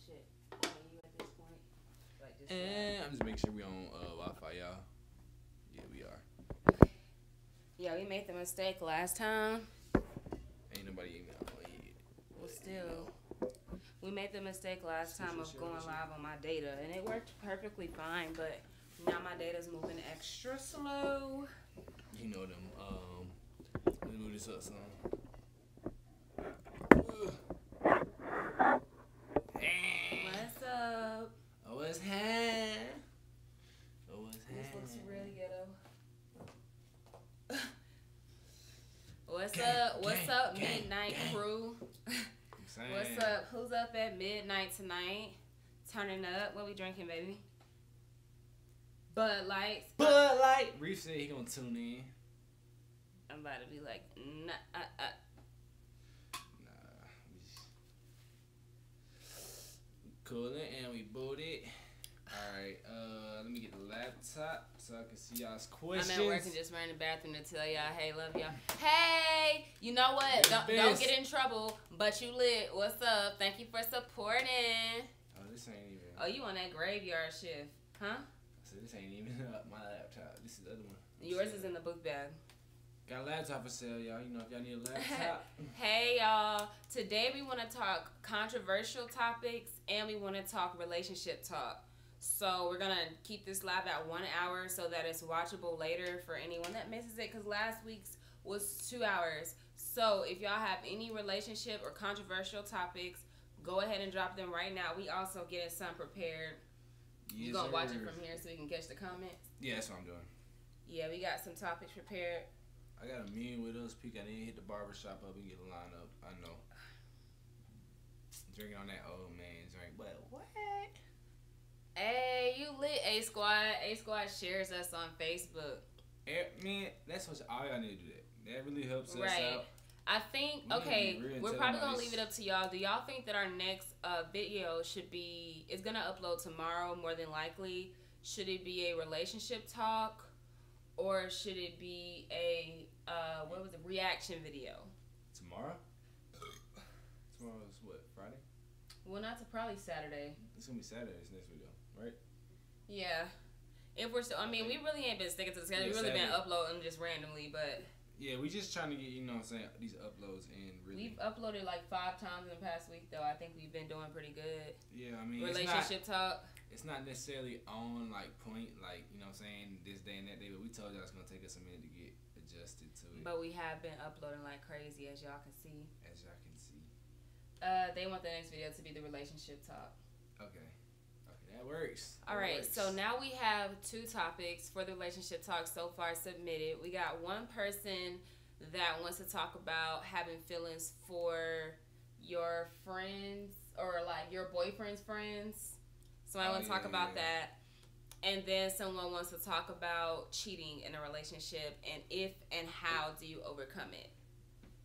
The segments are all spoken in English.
shit on you at this point? Like just And I'm just making sure we on Wi-Fi, y'all. Yeah, we are. Yeah, we made the mistake last time. Ain't nobody email yet. Well, still, we made the mistake last time of going live on my data, and it worked perfectly fine. But now my data's moving extra slow. You know them. Let me move this up some. What's up? Oh, what's happening? Oh, what's This happening? looks really ghetto. What's up? What's up, Midnight Crew? What's up? Who's up at midnight tonight? Turning up. What we drinking, baby? Bud Light. Bud Light. Reef said he gonna tune in. I'm about to be like, nah. We coolin' and we booted. Alright, let me get the laptop so I can see y'all's questions. I'm at work and just ran to the bathroom to tell y'all, hey, love y'all. Hey, you know what? Don't get in trouble, but you lit. What's up? Thank you for supporting. Oh, this ain't even. Oh, you on that graveyard shift, huh? So this ain't even my laptop. This is the other one. Yours is in the book bag. Got a laptop for sale, y'all. You know, if y'all need a laptop. Hey, y'all. Today we want to talk controversial topics and we want to talk relationship talk. So we're going to keep this live at 1 hour so that it's watchable later for anyone that misses it, because last week's was 2 hours. So if y'all have any relationship or controversial topics, go ahead and drop them right now. We also getting some prepared. Yes, you going to watch it from here so we can catch the comments? Yeah, that's what I'm doing. Yeah, we got some topics prepared. I got a million with us. Peek, I didn't hit the barbershop up and get a line up. I know. Drinking on that old man drink. But what? Hey, you lit, A Squad. A Squad shares us on Facebook. Man, that's what all y'all need to do. That really helps us out. I think, we're probably going to leave it up to y'all. Do y'all think that our next video should be, it's going to upload tomorrow more than likely. Should it be a relationship talk or should it be a, reaction video? Tomorrow? Tomorrow's what, Friday? Well, not to probably Saturday. It's going to be Saturday's next video, right? Yeah. If we're still, we really ain't been sticking to the schedule. We've really been uploading just randomly, but. Yeah, we just trying to get, you know what I'm saying, these uploads in really. We've uploaded like 5 times in the past week, though. I think we've been doing pretty good. Yeah, I mean, relationship talk. It's not necessarily on, like, point, like, you know what I'm saying, this day and that day, but we told y'all it's going to take us a minute to get adjusted to it. But we have been uploading like crazy, as y'all can see. As y'all can see. They want the next video to be the relationship talk. Okay. That works. All right, so now we have 2 topics for the relationship talk so far submitted. We got one person that wants to talk about having feelings for your friends or like your boyfriend's friends. So I want to talk about that. And then someone wants to talk about cheating in a relationship and if and how do you overcome it.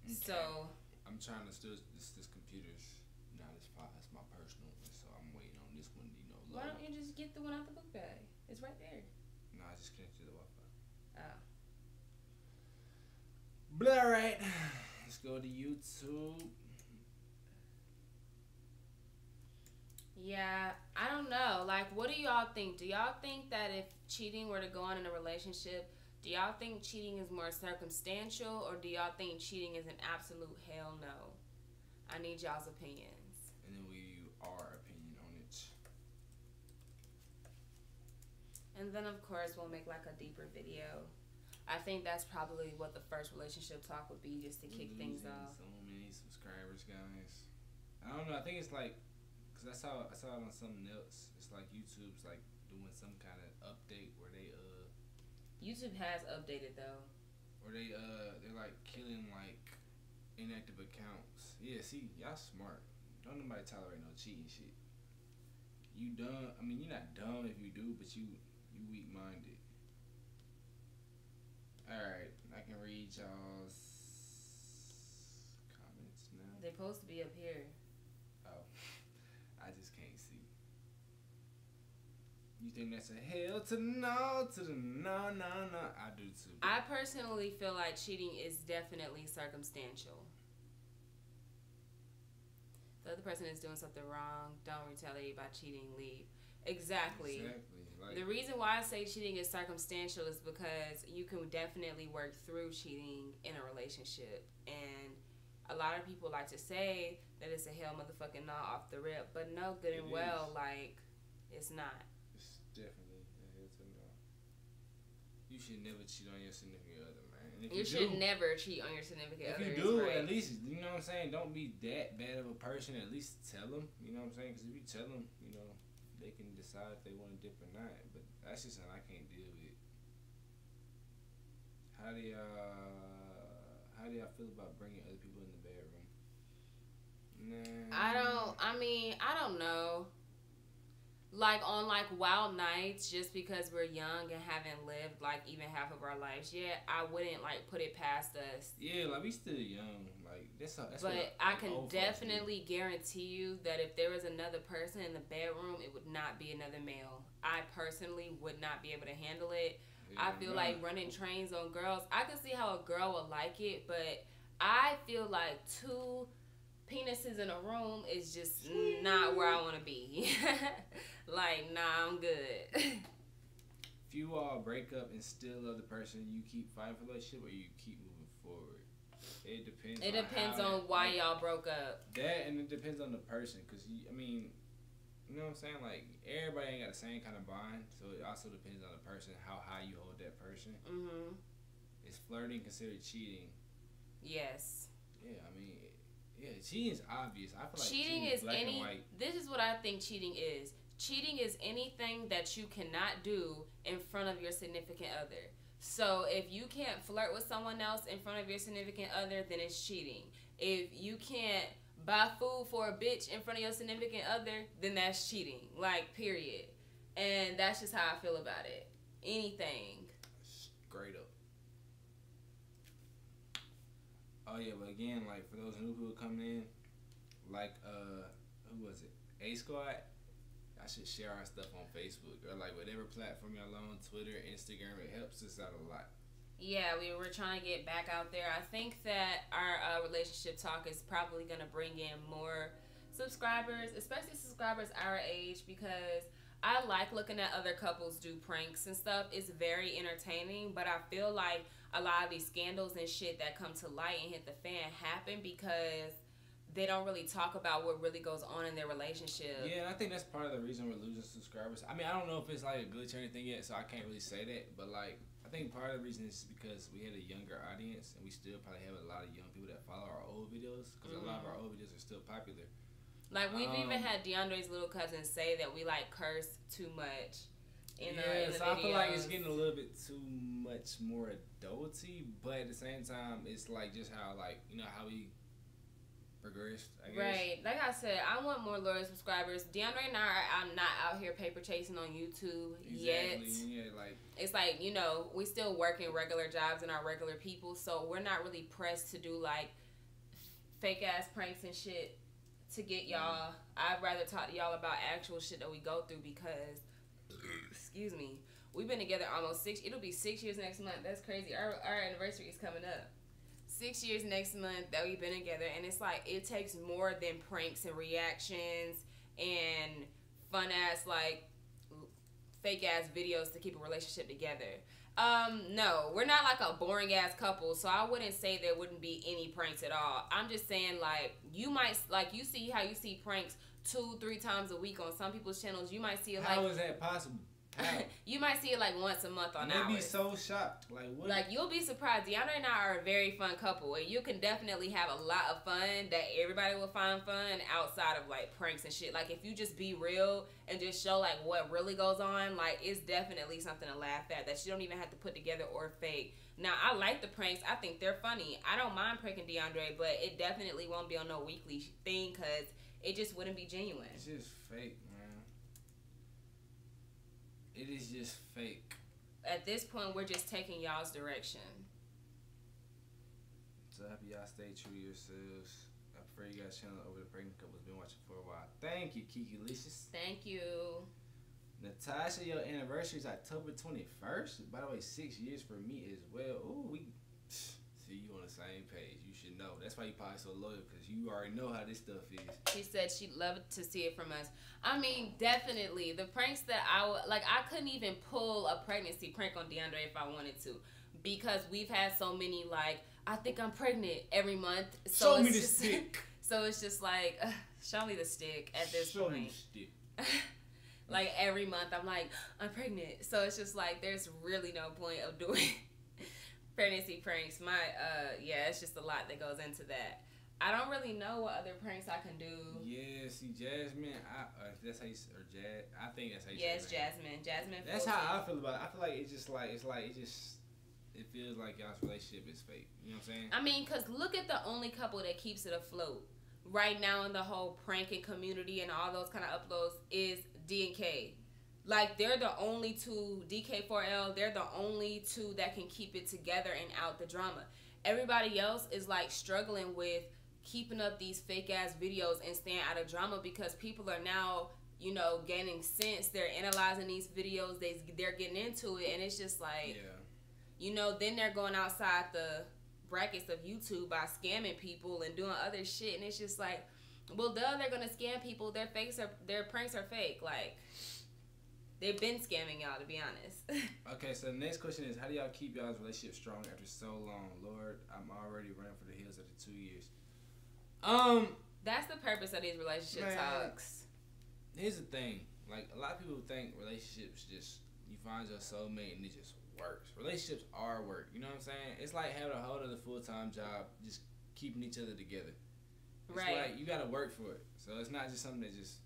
Okay. So I'm trying to still this computer's not as fast as my personal one, so I'm waiting on this one, you know. Why don't you just get the one out the book bag? It's right there. No, I just connected to the Wi-Fi. Oh. But all right, let's go to YouTube. Yeah, I don't know. Like, what do y'all think? Do y'all think that if cheating were to go on in a relationship, do y'all think cheating is more circumstantial or do y'all think cheating is an absolute hell no? I need y'all's opinions. And then our opinion on it. And then, of course, we'll make like a deeper video. I think that's probably what the first relationship talk would be, just to kick things off. So many subscribers, guys. I don't know. I think it's like, cause I saw it on something else. It's like YouTube's like doing some kind of update where they YouTube has updated though. Or they're like killing like inactive accounts. Yeah, see, y'all smart. Don't nobody tolerate no cheating shit. You dumb. I mean, you're not dumb if you do, but you weak-minded. Alright, I can read y'all's comments now. They're supposed to be up here. Oh, I just can't see. You think that's a hell to no, to the no. I do too. I personally feel like cheating is definitely circumstantial. The other person is doing something wrong, don't retaliate by cheating, leave. Exactly. Like, the reason why I say cheating is circumstantial is because you can definitely work through cheating in a relationship. And a lot of people like to say that it's a hell motherfucking no off the rip, but no, good and well, like, it's not. It's definitely a hell to no. You should never cheat on your significant other, man. And if you should never cheat on your significant other. If you do, right, at least, you know what I'm saying, don't be that bad of a person. At least tell them, you know what I'm saying? Because if you tell them, you know, they can decide if they want to dip or not. But that's just something I can't deal with. How do y'all feel about bringing other people in the bedroom? Nah. I don't know. Like, on, like, wild nights, just because we're young and haven't lived, like, even half of our lives yet, I wouldn't, like, put it past us. Yeah, like, we still young. Like, that's but I can definitely guarantee you that if there was another person in the bedroom, it would not be another male. I personally would not be able to handle it. Yeah, I feel like running trains on girls, I can see how a girl would like it, but I feel like two penises in a room is just not where I want to be. Like, nah, I'm good. If you all break up and still love the person, you keep fighting for the relationship or you keep moving forward? It depends. It depends on why y'all broke up. That, and it depends on the person, because I mean, you know what I'm saying? Like, everybody ain't got the same kind of bond, so it also depends on the person, how high you hold that person. Mm-hmm. Is flirting considered cheating? Yes. Yeah, I mean, yeah, cheating is obvious. I feel like cheating is black and white. This is what I think cheating is. Cheating is anything that you cannot do in front of your significant other. So if you can't flirt with someone else in front of your significant other, then it's cheating. If you can't buy food for a bitch in front of your significant other, then that's cheating. Like, period. And that's just how I feel about it. Anything. Straight up. Oh yeah, but again, like, for those new people coming in, like, who was it? A Squad. I should share our stuff on Facebook or like whatever platform y'all on, Twitter, Instagram. It helps us out a lot. Yeah, we were trying to get back out there. I think that our relationship talk is probably going to bring in more subscribers, especially subscribers our age, because I like looking at other couples do pranks and stuff. It's very entertaining, but I feel like a lot of these scandals and shit that come to light and hit the fan happen because they don't really talk about what really goes on in their relationship. Yeah, and I think that's part of the reason we're losing subscribers. I mean, I don't know if it's like a glitch or anything yet, so I can't really say that. But like, I think part of the reason is because we had a younger audience, and we still probably have a lot of young people that follow our old videos, because a lot of our old videos are still popular. Like, we've even had DeAndre's little cousin say that we like curse too much in the so I feel like it's getting a little bit too much more adulty, but at the same time, it's like just how, like, you know, how we progressed, I guess. Right. Like I said, I want more loyal subscribers. DeAndre and I'm not out here paper chasing on YouTube yet. Yeah, like, it's like, you know, we still working regular jobs and our regular people, so we're not really pressed to do like fake ass pranks and shit to get y'all. I'd rather talk to y'all about actual shit that we go through because excuse me, we've been together almost it'll be 6 years next month. That's crazy. Our anniversary is coming up. 6 years next month that we've been together, and it's like it takes more than pranks and reactions and fun ass like fake ass videos to keep a relationship together. No, we're not like a boring ass couple, so I wouldn't say there wouldn't be any pranks at all. I'm just saying, like, you might, like, you see how you see pranks 2-3 times a week on some people's channels. You might see it like, how is that possible? You might see it like once a month on ours. They'd be so shocked. Like, what? Like, you'll be surprised. DeAndre and I are a very fun couple, and you can definitely have a lot of fun that everybody will find fun outside of like pranks and shit. Like, if you just be real and just show like what really goes on, like, it's definitely something to laugh at that you don't even have to put together or fake. Now, I like the pranks. I think they're funny. I don't mind pranking DeAndre, but it definitely won't be on no weekly thing because it just wouldn't be genuine. It's just fake, man. It is just fake. At this point, we're just taking y'all's direction. So I hope y'all stay true to yourselves. I prefer you guys channel over the pregnant couple's been watching for a while. Thank you, Kiki Licious. Thank you. Natasha, your anniversary is October 21st. By the way, 6 years for me as well. Ooh, we 6 See, you on the same page. You should know. That's why you probably so loyal, because you already know how this stuff is. She said she'd love to see it from us. I mean, definitely. The pranks that I couldn't even pull a pregnancy prank on DeAndre if I wanted to. Because we've had so many, like, I think I'm pregnant every month. So show me the stick. So it's just like, show me the stick at this show point. Me the stick. Like, every month I'm like, I'm pregnant. So it's just like, there's really no point of doing pregnancy pranks. It's just a lot that goes into that. I don't really know what other pranks I can do. Yeah, see, Jasmine, that's how you, or Jazz, I think that's how you say it. Yes, Jasmine. Jasmine. That's how I feel about it. I feel like it feels like y'all's relationship is fake. You know what I'm saying? I mean, because look at the only couple that keeps it afloat right now in the whole pranking community and all those kind of uploads is D and K. Like, they're the only two, DK4L, they're the only two that can keep it together and out the drama. Everybody else is, like, struggling with keeping up these fake-ass videos and staying out of drama because people are now, you know, gaining sense. They're analyzing these videos. They're getting into it, and it's just like, you know, then they're going outside the brackets of YouTube by scamming people and doing other shit, and it's just like, well, they're going to scam people. Their pranks are fake. Like, they've been scamming y'all, to be honest. Okay, so the next question is, how do y'all keep y'all's relationship strong after so long? Lord, I'm already running for the hills after 2 years. That's the purpose of these relationship talks. Here's the thing. Like, a lot of people think relationships just, you find your soulmate and it just works. Relationships are work. You know what I'm saying? It's like having a whole other full-time job, just keeping each other together. It's like you got to work for it. So it's not just something that just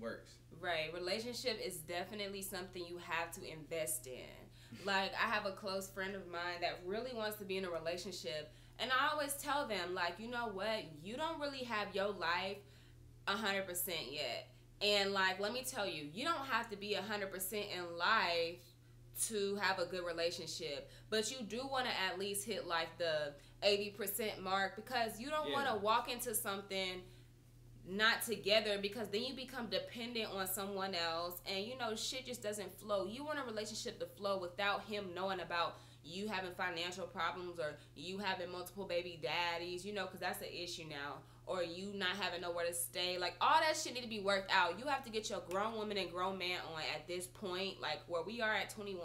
works. Right. Relationship is definitely something you have to invest in. Like, I have a close friend of mine that really wants to be in a relationship, and I always tell them, like, you know what? You don't really have your life 100% yet. And, like, let me tell you, you don't have to be 100% in life to have a good relationship. But you do want to at least hit, like, the 80% mark, because you don't want to walk into something not together, because then you become dependent on someone else, and, you know, shit just doesn't flow. You want a relationship to flow without him knowing about you having financial problems, or you having multiple baby daddies, you know, because that's an issue now, or you not having nowhere to stay. Like, all that shit need to be worked out. You have to get your grown woman and grown man on at this point, like where we are at 21.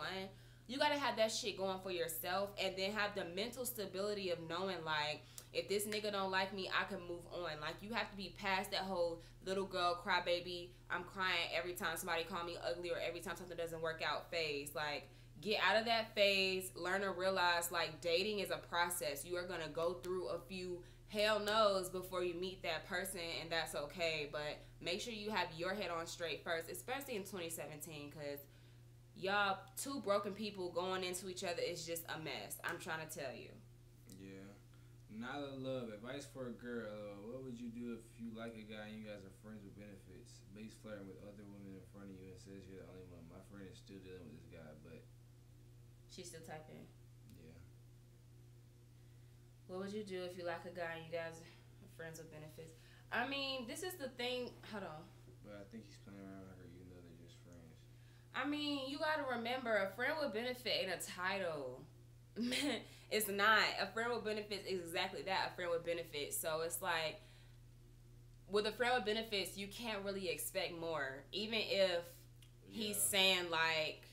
You got to have that shit going for yourself, and then have the mental stability of knowing, like, if this nigga don't like me, I can move on. Like, you have to be past that whole little girl crybaby, I'm crying every time somebody call me ugly or every time something doesn't work out phase. Like, get out of that phase. Learn to realize, like, dating is a process. You are going to go through a few hell no's before you meet that person, and that's okay. But make sure you have your head on straight first, especially in 2017, because y'all, two broken people going into each other is just a mess. I'm trying to tell you. Yeah. Nyla Love, advice for a girl. What would you do if you like a guy and you guys are friends with benefits, but he's flirting with other women in front of you and says you're the only one? My friend is still dealing with this guy, but... She's still typing. Yeah. What would you do if you like a guy and you guys are friends with benefits? I mean, this is the thing. Hold on. But I think he's playing around with her, even though they're just friends. I mean, you gotta remember, a friend with benefit ain't a title. It's not. A friend with benefits is exactly that, a friend with benefits. So it's like, with a friend with benefits, you can't really expect more. Even if he's saying, like,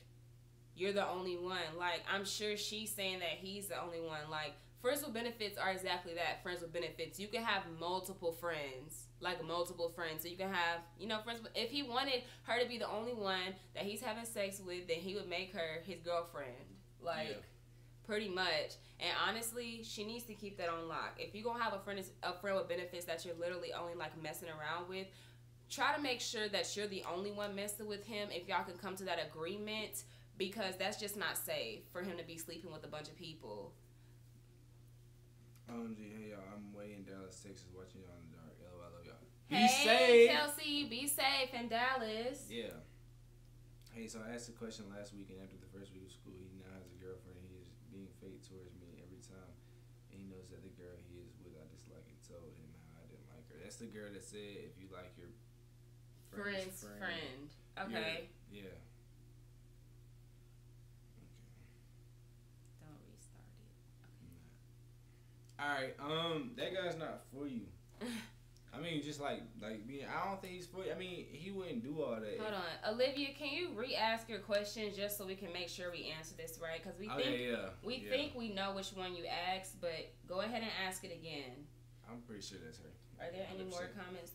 you're the only one. Like, I'm sure she's saying that he's the only one. Like, friends with benefits are exactly that, friends with benefits. You can have multiple friends. Like, multiple friends. So you can have, you know, friends. If he wanted her to be the only one that he's having sex with, then he would make her his girlfriend. Like, pretty much. And honestly, she needs to keep that on lock. If you're going to have a friend with benefits that you're literally only, like, messing around with, try to make sure that you're the only one messing with him, if y'all can come to that agreement, because that's just not safe for him to be sleeping with a bunch of people. OMG, hey y'all, I'm way in Dallas, Texas, watching y'all in the dark. LOL, I love y'all. Be safe, Kelsey. Be safe in Dallas. Yeah. Hey, so I asked a question last week, and after the first week of school, he now has a girlfriend. He is being fake towards me every time, and he knows that the girl he is with, I dislike, and told him how I didn't like her. That's the girl that said, if you like your friend's friend. Okay. Yeah. Don't restart it. Okay. right. That guy's not for you. I mean, just like being. I don't think he's for you. I mean, he wouldn't do all that. Hold on, Olivia. Can you re-ask your question just so we can make sure we answer this right? Because we think we know which one you asked, but go ahead and ask it again. I'm pretty sure that's her. Are there any more comments?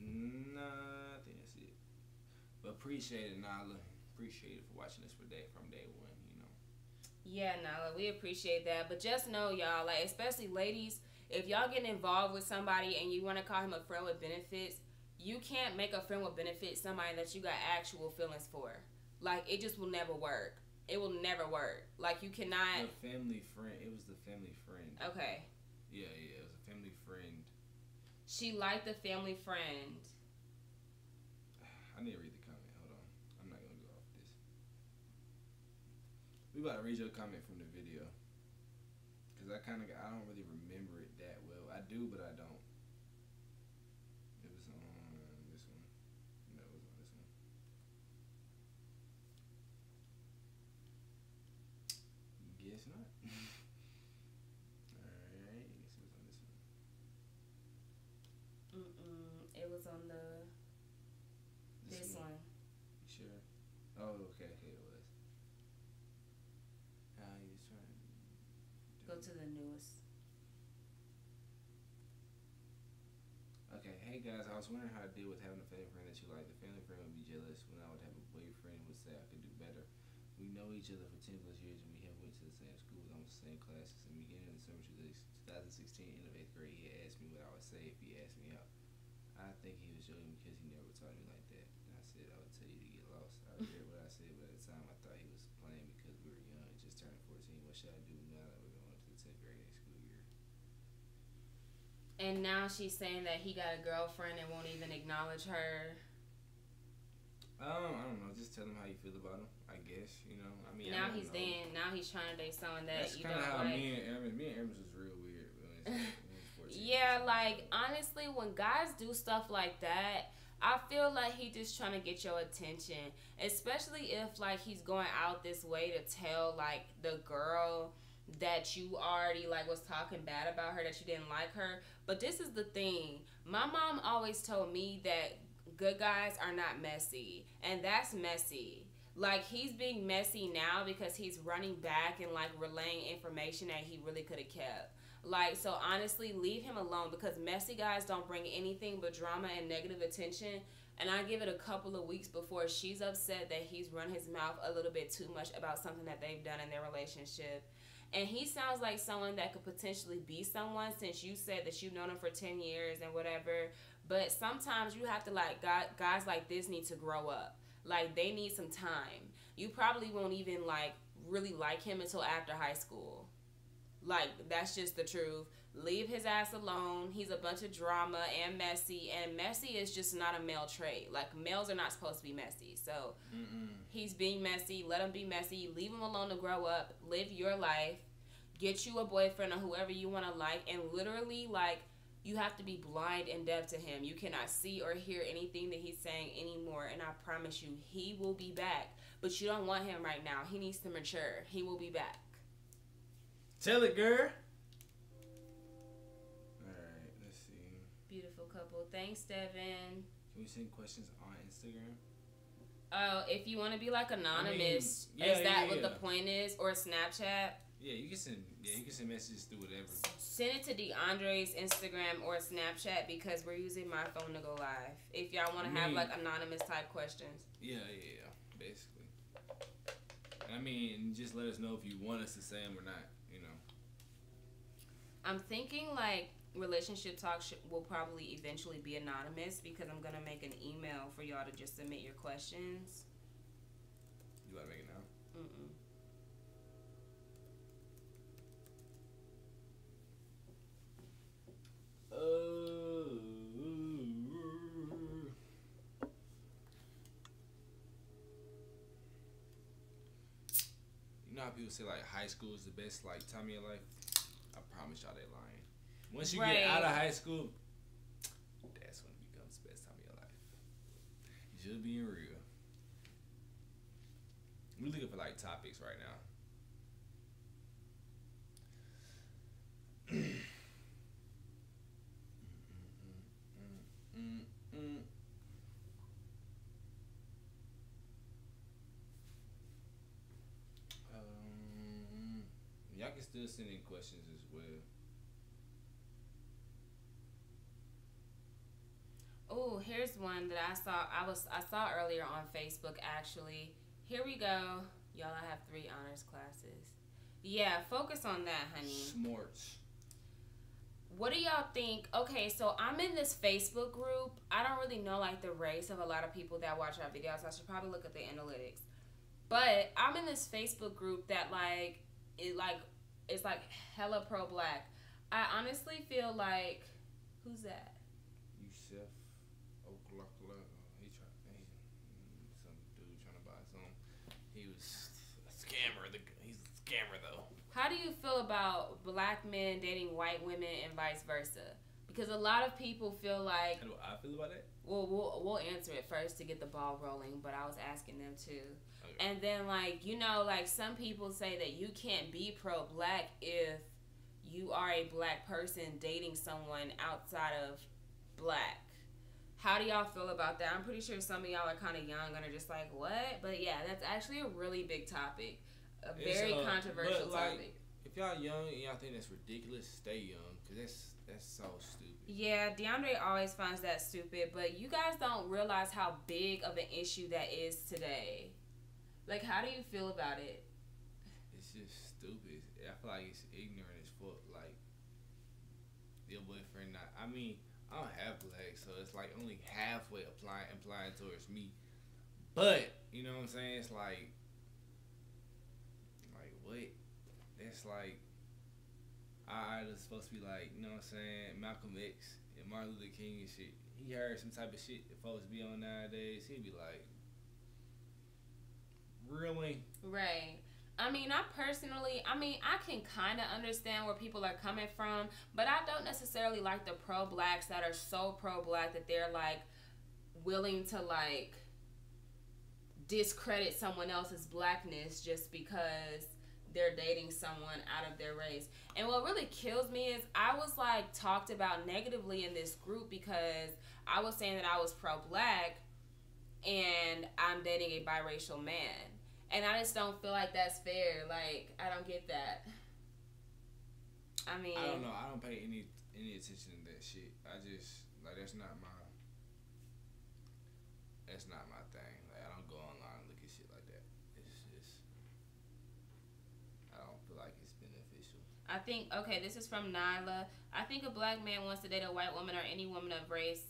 Nah, I think that's it. But appreciate it, Nala. Appreciate it for watching this from day one. You know. Yeah, Nala, we appreciate that. But just know, y'all, like especially ladies. If y'all getting involved with somebody and you want to call him a friend with benefits, you can't make a friend with benefits somebody that you got actual feelings for. Like, it just will never work. It will never work. Like, you cannot... The family friend. It was the family friend. Okay. Yeah, it was a family friend. She liked the family friend. I need to read the comment. Hold on. I'm not going to go off this. We about to read your comment from the video. Because I don't really remember it that well. I do, but I don't. It was on this one. No, it was on this one. Guess not. Alright, I guess it was on this one. It was on this one. You sure? Oh, okay, it was. He was trying to... Go to the newest. Okay, hey guys, I was wondering how to deal with having a family friend that you like. The family friend would be jealous when I would have a boyfriend and would say I could do better. We know each other for 10 plus years and we have went to the same schools, almost the same classes. In the beginning of December 2016, end of 8th grade, he had asked me what I would say if he asked me out. I think he was joking because he never taught me like that. And I said I would tell you to get lost. I regret what I said, but at the time I thought he was playing because we were young, just turning 14. What should I do now that we're going to the 10th grade next school year? And now she's saying that he got a girlfriend and won't even acknowledge her. I don't know. Just tell him how you feel about him, I guess. You know, I mean, now he's dating. Now he's trying to date someone that that's you don't like. That's kind of how me and Aramis was real weird when we was 14. Yeah, like honestly, when guys do stuff like that, I feel like he just trying to get your attention, especially if like he's going out this way to tell like the girl that you already like was talking bad about her, that you didn't like her. But this is the thing. My mom always told me that good guys are not messy, and that's messy. Like, he's being messy now because he's running back and like relaying information that he really could have kept. Like, so honestly, leave him alone because messy guys don't bring anything but drama and negative attention. And I give it a couple of weeks before she's upset that he's run his mouth a little bit too much about something that they've done in their relationship. And he sounds like someone that could potentially be someone, since you said that you've known him for 10 years and whatever. But sometimes you have to, like, guys like this need to grow up. Like, they need some time. You probably won't even, like, really like him until after high school. Like, that's just the truth. Leave his ass alone. He's a bunch of drama and messy. And messy is just not a male trait. Like, males are not supposed to be messy. So, he's being messy. Let him be messy. Leave him alone to grow up. Live your life. Get you a boyfriend or whoever you want to like. And literally, like, you have to be blind and deaf to him. You cannot see or hear anything that he's saying anymore. And I promise you, he will be back. But you don't want him right now. He needs to mature. He will be back. Tell it, girl. Alright, let's see. Beautiful couple. Thanks, Devin. Can we send questions on Instagram? Oh, if you want to be like anonymous, is that what the point is? Or Snapchat? Yeah, you can send messages through whatever. Send it to DeAndre's Instagram or Snapchat because we're using my phone to go live. If y'all want to have like anonymous type questions. Yeah, basically. I mean, just let us know if you want us to say them or not. You know. I'm thinking like relationship talk will probably eventually be anonymous because I'm gonna make an email for y'all to just submit your questions. You want to make it now? You know how people say like high school is the best like time of your life? I promise y'all they lying. Once you get out of high school, that's when it becomes the best time of your life. Just being real. We're looking for like topics right now. still sending questions as well. Oh, here's one that I saw earlier on Facebook actually. Here we go. Y'all, I have 3 honors classes. Yeah, focus on that, honey. Smarts. What do y'all think? Okay, so I'm in this Facebook group. I don't really know like the race of a lot of people that watch our videos. I should probably look at the analytics. But I'm in this Facebook group that it's like hella pro black. I honestly feel like who's that? Yusef Oklahoma. Some dude trying to buy some. He was a scammer. He's a scammer though. How do you feel about black men dating white women and vice versa? Because a lot of people feel like. How do I feel about that? Well, we'll answer it first to get the ball rolling, but I was asking them too. Okay. And then, like, you know, like some people say that you can't be pro-black if you are a black person dating someone outside of black. How do y'all feel about that? I'm pretty sure some of y'all are kind of young and are just like, what? But yeah, that's actually a really big topic. A very controversial topic. If y'all young and y'all think that's ridiculous, stay young, because that's so stupid. Yeah, DeAndre always finds that stupid, but you guys don't realize how big of an issue that is today. Like, how do you feel about it? It's just stupid. I feel like it's ignorant as fuck. Like, your boyfriend not. I mean, I don't have legs, so it's like only halfway implying towards me. But you know what I'm saying? It's like what? It's like it's supposed to be like, you know what I'm saying? Malcolm X and Martin Luther King and shit. He heard some type of shit that folks be on nowadays. He'd be like, really? Right. I mean, I can kind of understand where people are coming from, but I don't necessarily like the pro-blacks that are so pro-black that they're, like, willing to, like, discredit someone else's blackness just because they're dating someone out of their race. And what really kills me is I was, like, talked about negatively in this group because I was saying that I was pro-black and I'm dating a biracial man. And I just don't feel like that's fair. Like, I don't get that. I mean, I don't know. I don't pay any attention to that shit. I just, like, that's not my thing. Like, I don't go online and look at shit like that. It's just, I don't feel like it's beneficial. I think, okay, this is from Nyla. I think a black man wants to date a white woman or any woman of race.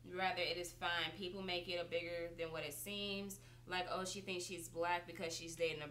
Rather, it is fine. People make it a bigger than what it seems. Like, oh, she thinks she's black because she's dating a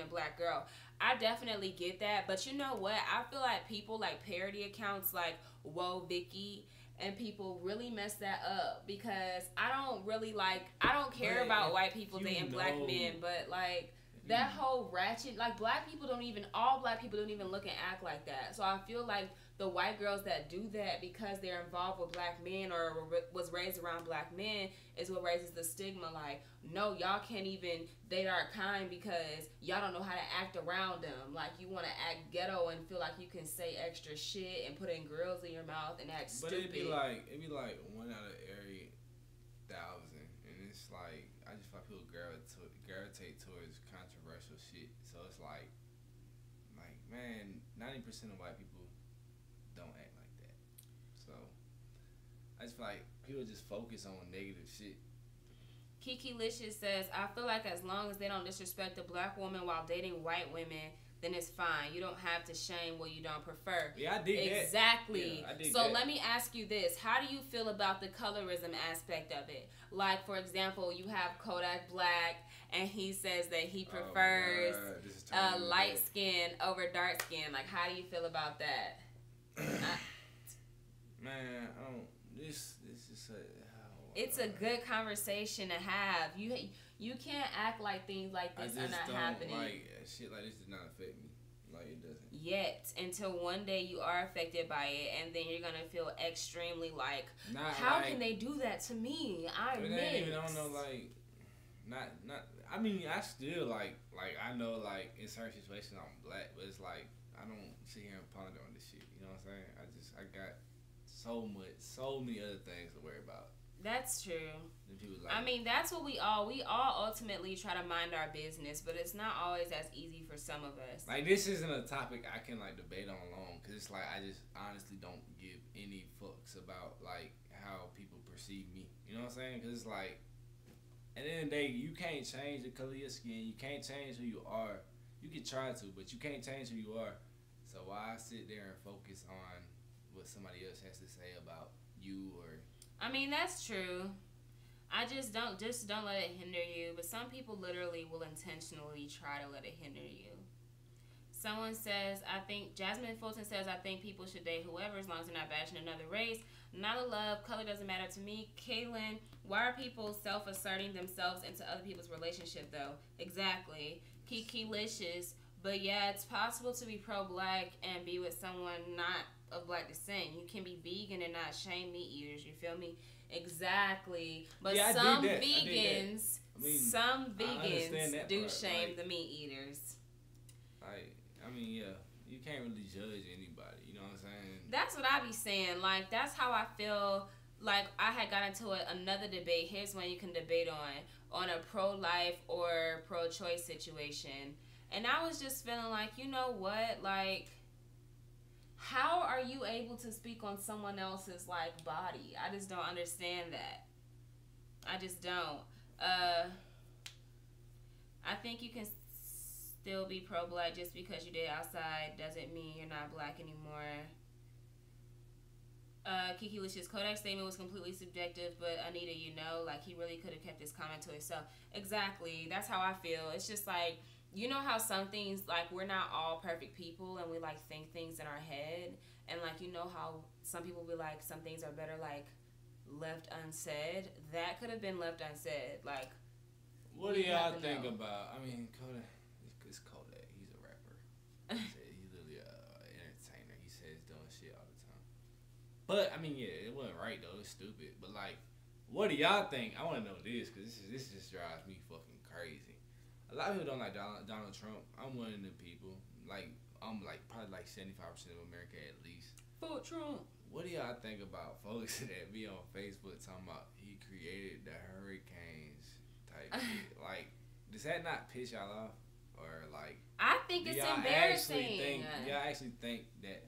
black girl. I definitely get that, but you know what? I feel like people like parody accounts like Whoa Vicky and people really mess that up because I don't care about white people dating black men, but like that whole ratchet, like all black people don't even look and act like that. So I feel like the white girls that do that because they're involved with black men or was raised around black men is what raises the stigma. Like, no, y'all can't even date our kind because y'all don't know how to act around them. Like, you want to act ghetto and feel like you can say extra shit and put in grills in your mouth and act stupid. But it'd be like 1 out of every 1,000, and it's like I just feel like people gravitate towards controversial shit. So it's like man, 90% of white people don't act like that. So I just feel like people just focus on negative shit. Kiki Licious says, I feel like as long as they don't disrespect a black woman while dating white women, then it's fine. You don't have to shame what you don't prefer. Yeah, I dig that. Exactly. Yeah, I dig so that. Let me ask you this. How do you feel about the colorism aspect of it? Like, for example, you have Kodak Black, and he says that he prefers light skin over dark skin. Like, how do you feel about that? Man, this is it's a good conversation to have. You can't act like things like this are not happening. Like shit like this does not affect me. Like it doesn't. Yet until one day you are affected by it, and then you're gonna feel extremely like, how can they do that to me? I'm mixed. I don't know, like, not. I mean, I still like I know like in certain situations I'm black, but it's like I don't sit here and ponder on this shit. You know what I'm saying? I got so many other things to worry about. That's true. Like, I mean, that's what we all ultimately try to mind our business, but it's not always as easy for some of us. Like, this isn't a topic I can, like, debate on alone, because it's like, I just honestly don't give any fucks about, like, how people perceive me. You know what I'm saying? Because it's like, at the end of the day, you can't change the color of your skin. You can't change who you are. You can try to, but you can't change who you are. So why sit there and focus on what somebody else has to say about you? Or I mean, that's true. I just don't let it hinder you. But some people literally will intentionally try to let it hinder you. Someone says, Jasmine Fulton says, I think people should date whoever as long as they're not bashing another race. Not a love, color doesn't matter to me. Kaylin, why are people self-asserting themselves into other people's relationship though? Exactly. Kiki-licious. But yeah, it's possible to be pro-black and be with someone not of black descent. You can be vegan and not shame meat eaters. You feel me? Exactly. But yeah, some vegans, do part, shame like, the meat eaters. I mean, yeah, you can't really judge anybody. You know what I'm saying? That's what I be saying. Like, that's how I feel. Like, I had got into another debate. Here's one you can debate on a pro-life or pro-choice situation. And I was just feeling like, you know what? Like, how are you able to speak on someone else's, like, body? I just don't understand that. I just don't. I think you can still be pro-black just because you did outside doesn't mean you're not black anymore. Kiki Licious, Kodak's statement was completely subjective, but Anita, you know, like, he really could have kept this comment to himself. Exactly. That's how I feel. It's just like, you know how some things, like, we're not all perfect people and we, like, think things in our head. And, like, you know how some people be like, some things are better, like, left unsaid. That could have been left unsaid. Like, what do y'all think about, I mean, Kodak, it's Kodak. He's a rapper. He's literally an entertainer. He says dumb shit all the time. But, I mean, yeah, it wasn't right, though. It's stupid. But, like, what do y'all think? I want to know this, because this just drives me fucking crazy. A lot of people don't like Donald Trump. I'm one of them people. Like, I'm like probably like 75% of America at least. Fuck Trump. What do y'all think about folks that be on Facebook talking about he created the hurricanes type shit? Like, does that not piss y'all off? Or like, I think it's embarrassing. Do y'all actually think that?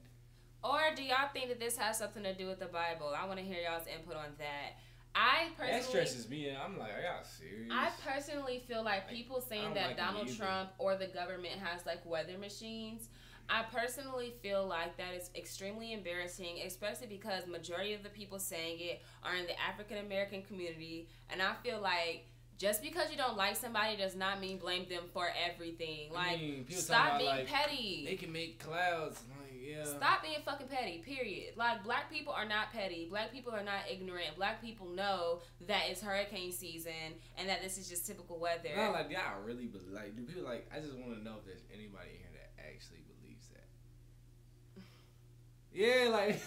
Or do y'all think that this has something to do with the Bible? I want to hear y'all's input on that. I personally, that stresses me out. I'm like, are y'all serious? I personally feel like people saying that Donald Trump or the government has like weather machines. I personally feel like that is extremely embarrassing, especially because majority of the people saying it are in the African American community, and I feel like just because you don't like somebody does not mean blame them for everything. Like, I mean, stop being petty. They can make clouds. Yeah. Stop being fucking petty, period. Like, black people are not petty. Black people are not ignorant. Black people know that it's hurricane season and that this is just typical weather. No, like, y'all really believe, like, do people, like, I just want to know if there's anybody in here that actually believes that. Yeah, like,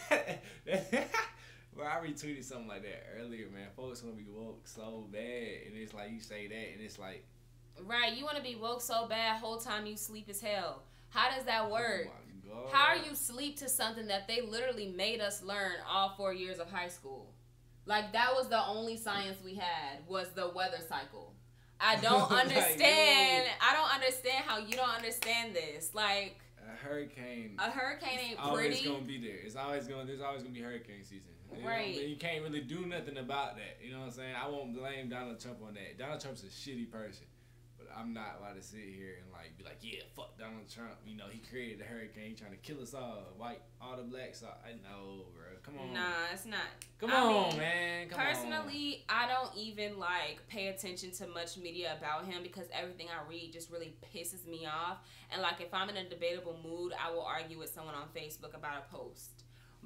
bro, I retweeted something like that earlier, man. Folks want to be woke so bad, and it's like, you say that, and it's like. Right, you want to be woke so bad, whole time you sleep as hell. How does that work? Oh my God. How are you sleep to something that they literally made us learn all 4 years of high school? Like, that was the only science we had, was the weather cycle. I don't understand. I don't understand how you don't understand this. Like, a hurricane ain't always pretty. Gonna be there. There's always gonna be hurricane season. Right. You can't really do nothing about that. You know what I'm saying? I won't blame Donald Trump on that. Donald Trump's a shitty person. I'm not about to sit here and like be like, yeah, fuck Donald Trump. You know, he created the hurricane trying to kill us all, all the blacks. I know, bro. Come on. Nah, it's not. Come on, man. Personally, I don't even like pay attention to much media about him because everything I read just really pisses me off. And like, if I'm in a debatable mood, I will argue with someone on Facebook about a post.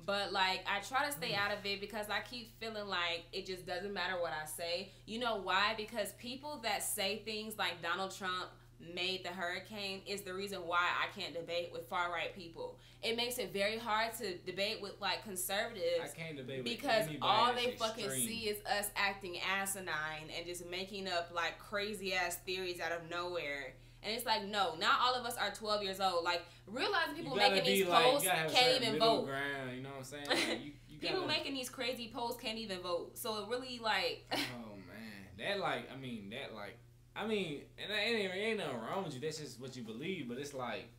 But, like, I try to stay out of it because I keep feeling like it just doesn't matter what I say. You know why? Because people that say things like Donald Trump made the hurricane is the reason why I can't debate with far-right people. It makes it very hard to debate with, like, conservatives. I can't debate with because anybody all that's they extreme. fucking see is us acting asinine and just making up, like, crazy-ass theories out of nowhere. And it's like, no, not all of us are 12 years old. Like, realizing people making these posts can't even vote. Ground, you know what I'm saying? Like, you People making these crazy posts can't even vote. So it really like. Oh man, and it ain't nothing wrong with you. That's just what you believe. But it's like.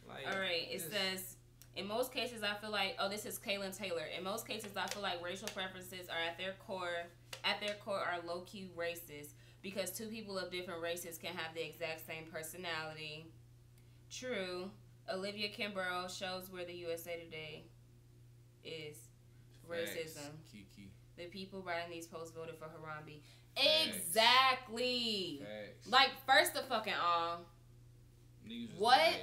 All right. It says. In most cases, I feel like, this is Kaylin Taylor. In most cases, I feel like racial preferences are at their core are low-key racist because two people of different races can have the exact same personality. True. Olivia Kimbrough shows where the USA Today is. Racism. Kiki. The people writing these posts voted for Harambe. Facts. Exactly. Facts. Like, first of fucking all. What? Like,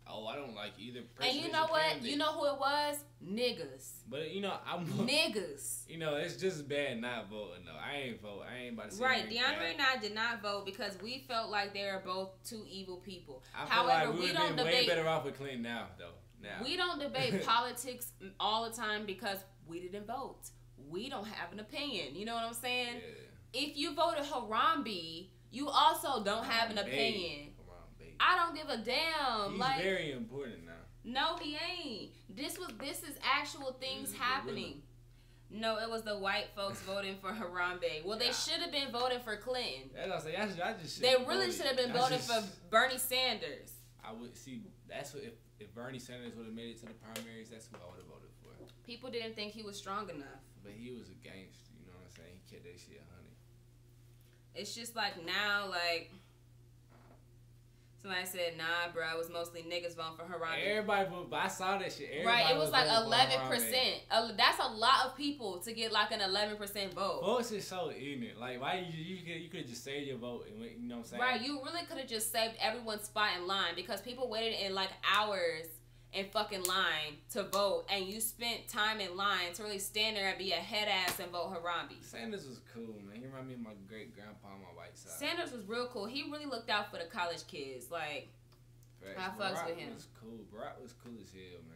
I don't like either. And you know what? Candidate. You know who it was? Niggas. But niggas. It's just bad not voting though. I ain't vote. I ain't about to say right. DeAndre and I did not vote because we felt like they are both two evil people. However, we don't debate. Way better off with Clinton now though. We don't debate politics all the time because we didn't vote. We don't have an opinion. You know what I'm saying? Yeah. If you voted Harambe, you also don't have an opinion. I don't give a damn. He's very important now. No, he ain't. This is actual things happening. No, it was the white folks voting for Harambe. Well, they should have been voting for Clinton. They really should have been voting for Bernie Sanders. I would see. That's what if Bernie Sanders would have made it to the primaries. That's who I would have voted for. People didn't think he was strong enough. But he was a gangster. You know what I'm saying? He kept that shit 100. It's just like now, like. Somebody said, nah, bro, it was mostly niggas voting for Harambe. Everybody voted, but I saw that shit. Right, it was like 11%. That's a lot of people to get like an 11% vote. Votes is so ignorant. Like, why you could have just saved your vote and went, you know what I'm saying? Right, you really could have just saved everyone's spot in line because people waited in like hours in fucking line to vote, and you spent time in line to really stand there and be a head ass and vote Harambe. Sanders was cool, man. He reminded me of my great grandpa on my white side. Sanders was real cool. He really looked out for the college kids. Like, I fucks with him. Barack was cool. Barack was cool as hell, man.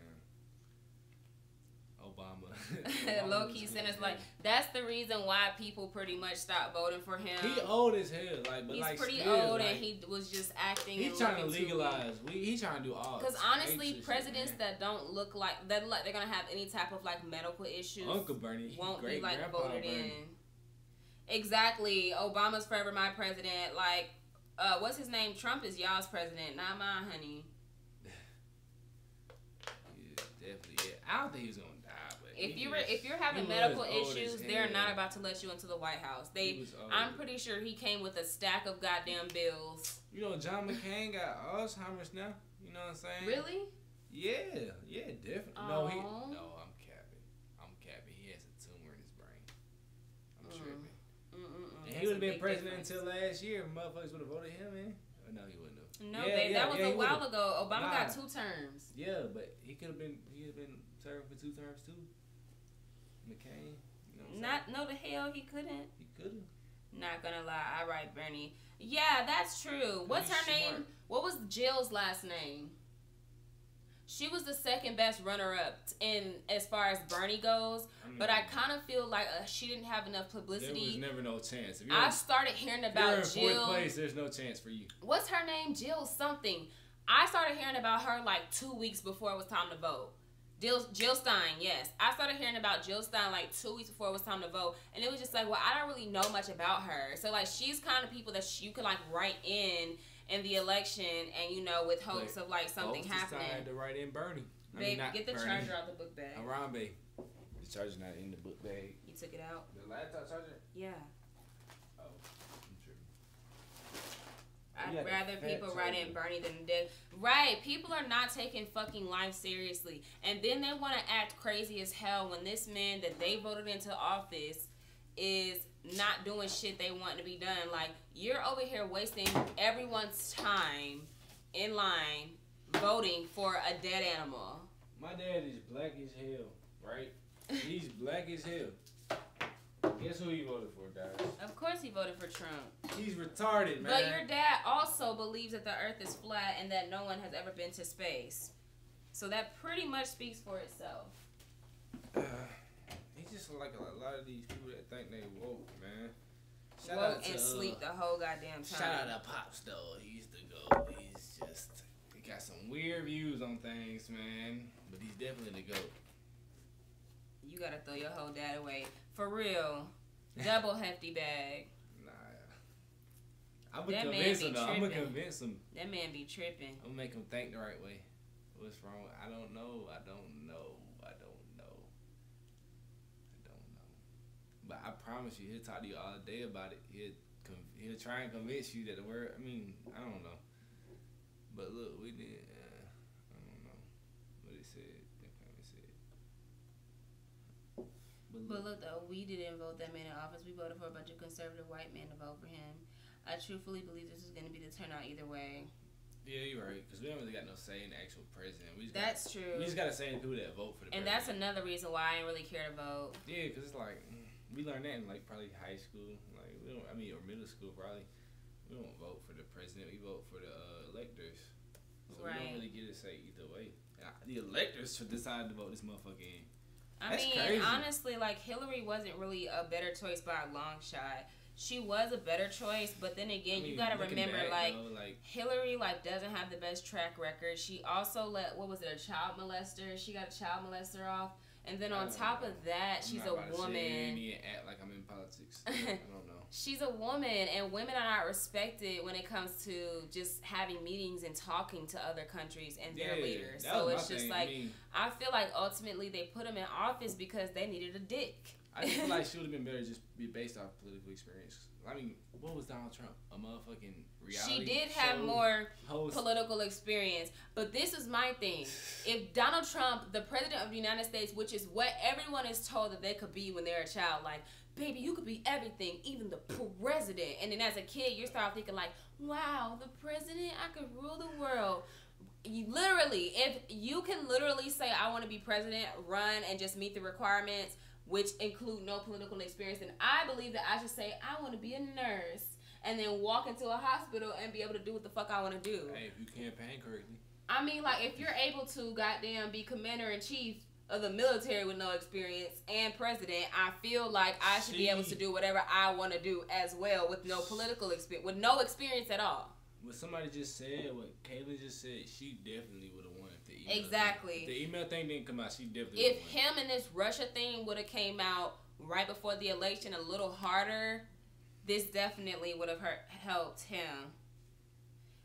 Obama. Low key Sanders, like that's the reason why people pretty much stopped voting for him. He old as hell, like, but he's like pretty still, old, like, and he was just acting. He's trying to legalize. He's trying to do all. Because honestly, presidents that don't look like they're gonna have any type of like medical issues. Uncle Bernie won't be like voted in. Exactly. Obama's forever my president. Like, what's his name? Trump is y'all's president, not mine, honey. Yeah, definitely. Yeah. I don't think he's gonna. If you're having medical issues, they're not about to let you into the White House. I'm pretty sure he came with a stack of goddamn bills. You know, John McCain got Alzheimer's now. You know what I'm saying? Really? Yeah, definitely. Aww. I'm capping. He has a tumor in his brain. I'm tripping. And he would have been president until last year. Motherfuckers would have voted him in. No, he wouldn't have. No, that was a while ago. Obama got 2 terms. Yeah, but he could have been. He had been serving for 2 terms too. McCain, you know no, the hell he couldn't. He couldn't. Not gonna lie, I write Bernie. Yeah, that's true. What's her name? What was Jill's last name? She was the second best runner-up in as far as Bernie goes, but I kind of feel like she didn't have enough publicity. There was never no chance. I started hearing about Jill. You're in 4th place. There's no chance for you. What's her name? Jill something. I started hearing about her like 2 weeks before it was time to vote. Jill Stein, yes. I started hearing about Jill Stein like 2 weeks before it was time to vote, and it was just like, well, I don't really know much about her. So like, she's kind of people that you could like write in the election, and you know, with hopes of like something happening. I had to write in Bernie. Babe, get the charger out the book bag. Harambe. The charger's not in the book bag. You took it out? The laptop charger? Yeah. Oh, I'm tripping. I'd rather people write in Bernie than dead. Right. People are not taking fucking life seriously. And then they want to act crazy as hell when this man that they voted into office is not doing shit they want to be done. Like, you're over here wasting everyone's time in line voting for a dead animal. My dad is black as hell, right? He's black as hell. Guess who he voted for, guys? Of course he voted for Trump. He's retarded, man. But your dad also believes that the earth is flat and that no one has ever been to space. So that pretty much speaks for itself. He's just like a lot of these people that think they woke, man. Woke and sleep the whole goddamn time. Shout out to Pops, though. He's the GOAT. He's just... He got some weird views on things, man. But he's definitely the GOAT. you gotta throw your whole dad away. For real. Double hefty bag. Nah. I'm gonna convince him though. I'm gonna convince him. That man be tripping. I'm gonna make him think the right way. What's wrong? I don't know. But I promise you, he'll talk to you all day about it. He'll try and convince you that the word. I mean, I don't know. But look, we did. I don't know what he said. But look though, we didn't vote that man in office. We voted for a bunch of conservative white men to vote for him. I truthfully believe this is going to be the turnout either way. Yeah, you're right. Because we don't really got no say in the actual president. That's true. We just got to say in the people that vote for the president. And that's another reason why I didn't really care to vote. Yeah, because it's like, we learned that in like probably high school. Like, we don't, I mean, or middle school probably. We don't vote for the president. We vote for the electors. So we don't really get to say either way. The electors decide to vote this motherfucker in. That's crazy. Honestly, like, Hillary wasn't really a better choice by a long shot. She was a better choice, but then again, you gotta remember, back, Hillary, doesn't have the best track record. She also let, a child molester? She got a child molester off. And then on top of that, she's a woman. And act like I'm in politics. I don't know. She's a woman, and women are not respected when it comes to just having meetings and talking to other countries and their leaders. So it's just I feel like ultimately they put him in office because they needed a dick. I just feel like she would have been better just be based off political experience. I mean, what was Donald Trump? A motherfucking reality She did have more political experience. But this is my thing. If Donald Trump, the president of the United States, which is what everyone is told that they could be when they're a child, like, baby, you could be everything, even the president. And then as a kid, you start thinking like, wow, the president, I could rule the world. You literally, if you can literally say, I want to be president, run, and just meet the requirements, which include no political experience, then I believe that I should say, I want to be a nurse, and then walk into a hospital and be able to do what the fuck I want to do. Hey, if you campaign correctly. I mean, like, if you're able to goddamn be commander-in-chief of the military with no experience and president, I feel like I should be able to do whatever I want to do as well with no political experience, with no experience at all. What somebody just said, what Kayla just said, she definitely would have won if the email exactly. Thing, the email thing didn't come out, she definitely if him and this Russia thing would have came out right before the election a little harder, this definitely would have helped him.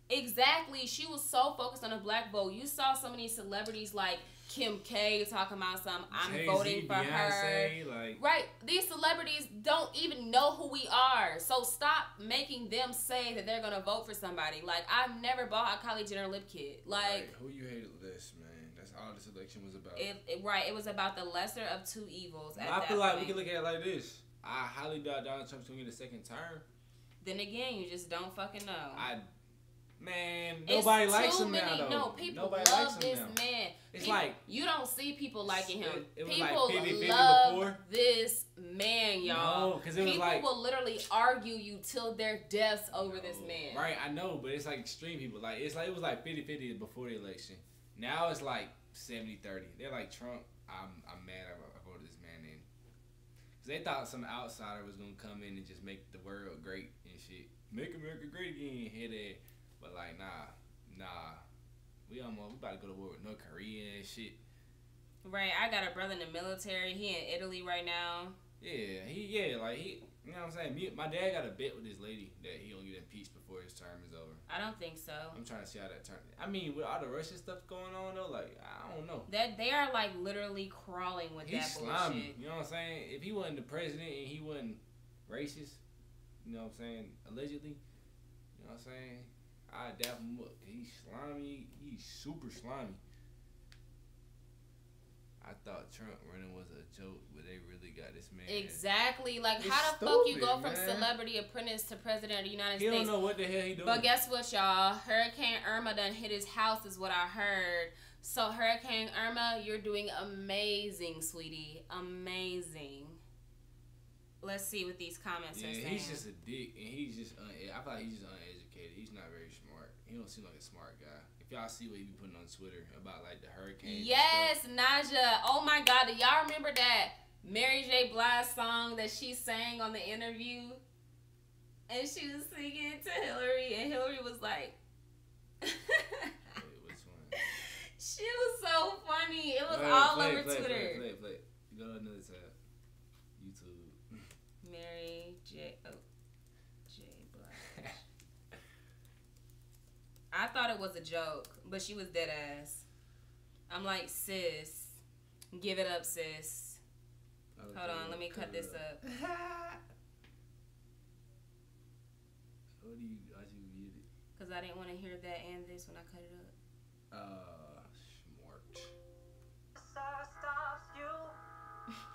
Exactly. She was so focused on the black vote. You saw so many celebrities like Kim K talking about I'm Jay-Z, voting for Beyonce, her. Right. These celebrities don't even know who we are. So stop making them say that they're going to vote for somebody. Like, I've never bought a Kylie Jenner lip kit. Like, who you hated less, man. That's all this election was about. It was about the lesser of two evils. I feel like we can look at it like this. I highly doubt Donald Trump's going to get a second term. Then again, you just don't fucking know. Man, nobody likes him now, though. No, people nobody love this man. It's like you don't see people liking him. It was people like 50-50 love before. this man, y'all. No, because it was people will literally argue you till their deaths over this man. Right, I know, but it's like extreme people. Like it was like 50-50 before the election. Now it's like 70-30. They're like Trump. I'm mad I voted this man in. Because they thought some outsider was gonna come in and just make the world great and shit. Make America great again, head ass. But like, nah. We about to go to war with North Korea and shit. Right, I got a brother in the military. He in Italy right now. Yeah, you know what I'm saying? My dad got a bet with this lady that he gonna get impeached before his term is over. I don't think so. I'm trying to see how that turns. I mean, with all the Russian stuff going on though, like, I don't know. That they are like literally crawling with that bullshit. He's slimy. You know what I'm saying? If he wasn't the president and he wasn't racist, you know what I'm saying? Allegedly, you know what I'm saying? I dap him up. He's slimy. He's super slimy. I thought Trump running was a joke, but they really got this man. Exactly. Like, how the fuck you go from celebrity apprentice to president of the United States? He don't know what the hell he doing. But guess what, y'all? Hurricane Irma done hit his house is what I heard. So, Hurricane Irma, you're doing amazing, sweetie. Amazing. Let's see what these comments are saying. Yeah, he's just a dick, and I feel like he's just uneducated. He's not very smart. He don't seem like a smart guy. If y'all see what he be putting on Twitter about like the hurricane. Yes, Naja. Oh my God, do y'all remember that Mary J. Blige song that she sang on the interview? And she was singing it to Hillary, and Hillary was like, Wait, which one? She was so funny. It was all over Twitter. Play. Go to another tab. YouTube. Mary J. Blige. I thought it was a joke, but she was dead ass. I'm like, sis, give it up, sis. Okay, hold on, let me cut this up. How'd you mute it? Because I didn't want to hear that and this when I cut it up. Smart.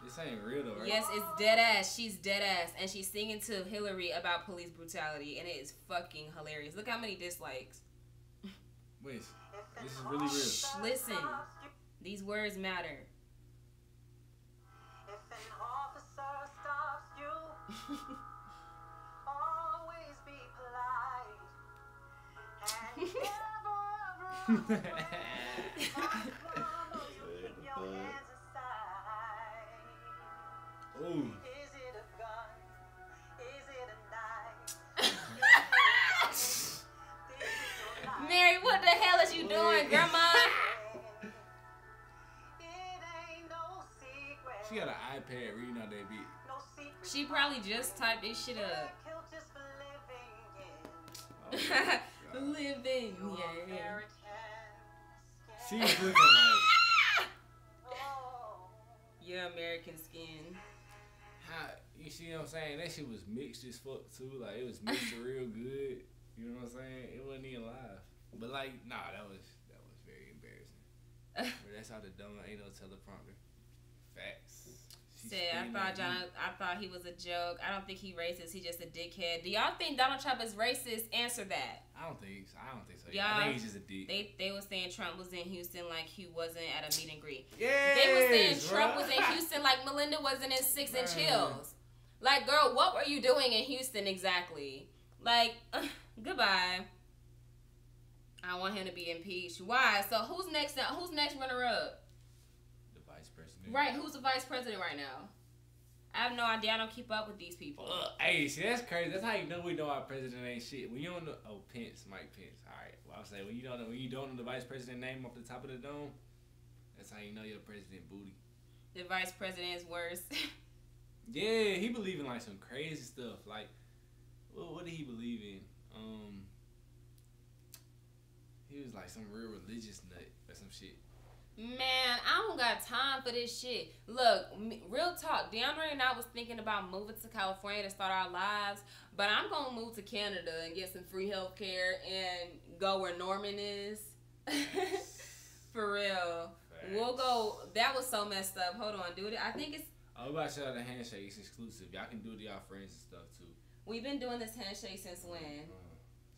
This ain't real though, right? Yes, it's dead ass. She's dead ass. And she's singing to Hillary about police brutality. And it is fucking hilarious. Look how many dislikes. Wait, this is really real. Shh, listen. These words matter. If an officer stops you, always be polite. And never run Ooh. Is it a gun? Is it a knife? Mary, what the hell is you doing, Grandma? She got an iPad reading out that beat. She probably just typed this shit up. Oh, living, yeah. She's looking like. Your American skin. You see what I'm saying? That shit was mixed as fuck too. Like it was mixed real good. You know what I'm saying? It wasn't even live. But like, nah, that was very embarrassing. But that's how the dumb ain't no teleprompter. Facts. Said I thought he was a joke. I don't think he racist. He just a dickhead. Do y'all think Donald Trump is racist? Answer that. I don't think so. I Y'all, think he's just a dick. They were saying Trump was in Houston like he wasn't at a meet and greet. Yes, they were saying Trump was in Houston like Melinda wasn't in 6 Inch Hills. Like, girl, what were you doing in Houston exactly? Like, goodbye. I want him to be impeached. Why? So who's next? Who's next runner up? The vice president. Right. Who's the vice president right now? I have no idea. I don't keep up with these people. Hey, see, that's crazy. That's how you know we know our president ain't shit. When you don't know, Pence, Mike Pence. All right. Well, I'll say when you don't know the vice president name off the top of the dome, that's how you know your president booty. The vice president is worse. Yeah, he believe in like some crazy stuff. Like, what did he believe in? He was like some real religious nut or some shit. Man, I don't got time for this shit. Look, real talk. DeAndre and I was thinking about moving to California to start our lives, but I'm gonna move to Canada and get some free health care and go where Norman is. For real. Facts. We'll go. That was so messed up. Hold on, dude. I think it's. I was about to shout out the handshake. It's exclusive. Y'all can do it to y'all friends and stuff too. We've been doing this handshake since when?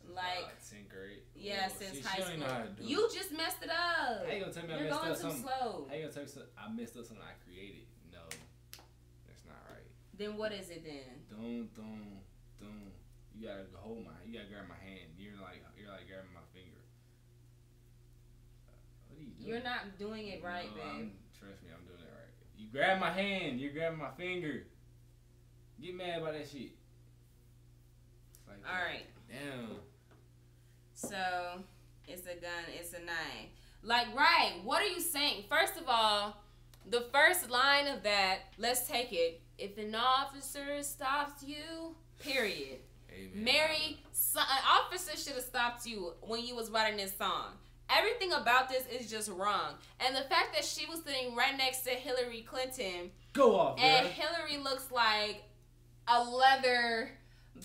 Like 10th grade. Yeah, since high school. You just messed it up. How you gonna tell me You're I messed going up too something? slow. How you gonna tell me I messed up something I created? No, that's not right. Then what is it then? Don't. You gotta hold you gotta grab my hand. You're like grabbing my finger. What are you doing? You're not doing it right, babe. Trust me, I'm doing it right. You grab my hand. You're grabbing my finger. Get mad about that shit. Like, all right. Damn. So, it's a gun, it's a knife. Like, right, what are you saying? First of all, the first line of that, let's take it. If an officer stops you, period. Amen. Mary, an officer should have stopped you when you was writing this song. Everything about this is just wrong. And the fact that she was sitting right next to Hillary Clinton. Go off, and Hillary looks like a leather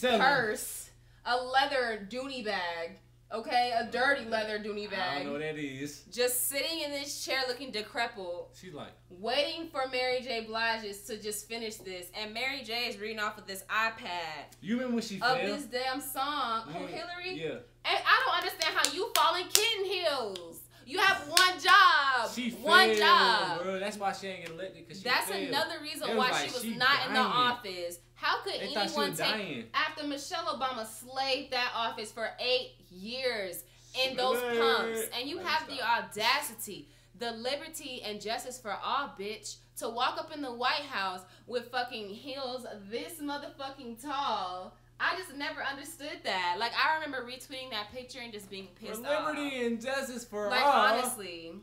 purse. A leather dooney bag. Okay, a dirty leather dooney bag. I don't know what that is. Just sitting in this chair looking decrepit. She's like waiting for Mary J. Blige to just finish this, and Mary J. is reading off of this iPad. You remember when she of this damn song? Yeah. Oh, Hillary. Yeah. And I don't understand how you fall in kitten heels. You have one job. She one failed, job. Bro. That's why she ain't get elected. Cause that's failed. Another reason why like, she was not in the office. How could they anyone take after Michelle Obama slaved that office for 8 years in those pumps, and you have the audacity, the liberty and justice for all, bitch, to walk up in the White House with fucking heels this motherfucking tall. I just never understood that. Like, I remember retweeting that picture and just being pissed off. For liberty and justice for all. Like, honestly.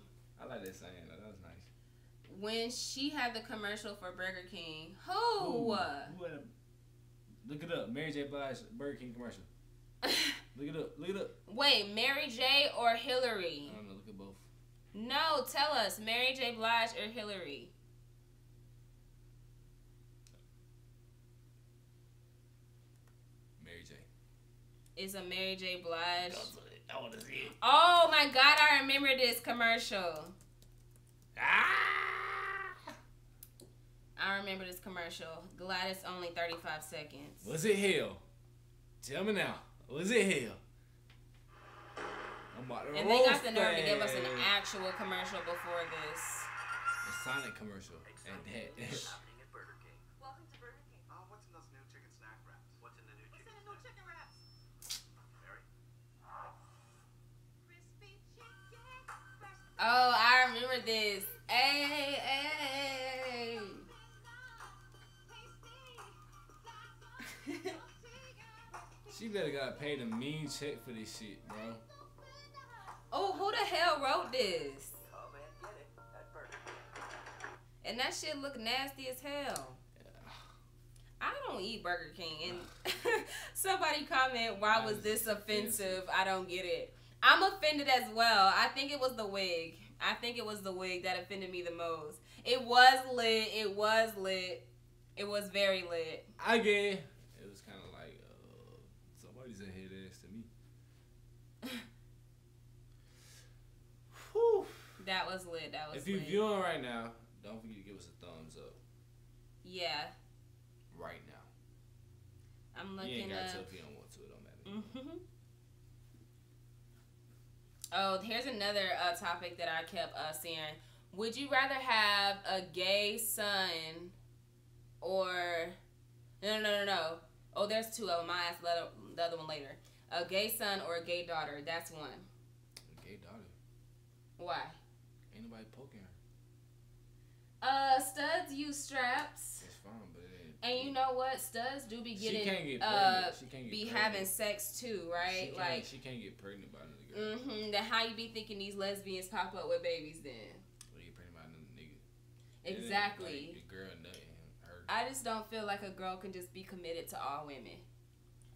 I like that saying. That was nice. when she had the commercial for Burger King. Who? Who had a, look it up. Mary J. Blige Burger King commercial. Look it up. Look it up. Wait, Mary J. or Hillary? I don't know. Look at both. No, tell us. Mary J. Blige or Hillary? Mary J. It's a Mary J. Blige. I want to see it. Oh my God, I remember this commercial. I remember this commercial. Glad it's only 35 seconds. Was it hell? Tell me now. Was it hell? I'm about to And they got the nerve to give us an actual commercial before this. A Sonic commercial. And that. Happening at Burger King. Welcome to Burger King. What's in those new chicken snack wraps? What's in the new What's chicken in the new snack? chicken wraps? Mary? Crispy chicken. Fresh Oh, I remember this. Hey, hey. She better got paid a mean check for this shit, bro. Oh, who the hell wrote this? Come and get it at Burger King. And that shit look nasty as hell. I don't eat Burger King. And somebody comment, why was this offensive? I don't get it. I'm offended as well. I think it was the wig. I think it was the wig that offended me the most. It was lit. It was lit. It was very lit. I get it. It was kind of like, somebody's a head ass to me. Whew. That was lit. That was If you're lit. viewing right now, don't forget to give us a thumbs up. Yeah. Right now. I'm You looking ain't got to up. if you don't want to. It don't matter. Mm-hmm. Oh, here's another topic that I kept seeing. Would you rather have a gay son or... No. Oh, there's two of them. I'll ask the other one later. A gay son or a gay daughter. That's one. A gay daughter. Why? Ain't nobody poking her. Studs use straps. It's fine, but it ain't. And you know what? Studs do be She getting... can't get pregnant. She can't get be pregnant. having sex too, right? She can't get pregnant by another girl. Mm-hmm. Then how you be thinking these lesbians pop up with babies then? Or get pregnant by another nigga. Exactly. Like, the girl nothing. Her. I just don't feel like a girl can just be committed to all women.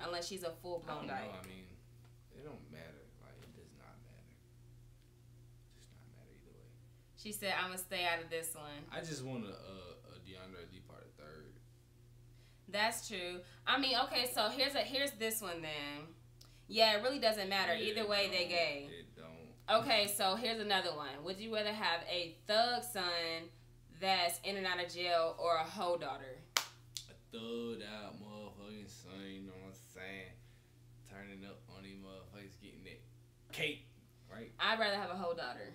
Unless she's a full-blown I dyke. don't know. I mean, it don't matter. Like, it does not matter. It does not matter either way. She said, I'm going to stay out of this one. I just want a DeAndre part of third. That's true. I mean, okay, so here's this one then. Yeah, it really doesn't matter. Either way, they gay. It don't. Okay, so here's another one. Would you rather have a thug son that's in and out of jail or a hoe daughter? A thugged out motherfucking son, you know what I'm saying? Turning up on these motherfuckers, getting that cake, right? I'd rather have a hoe daughter.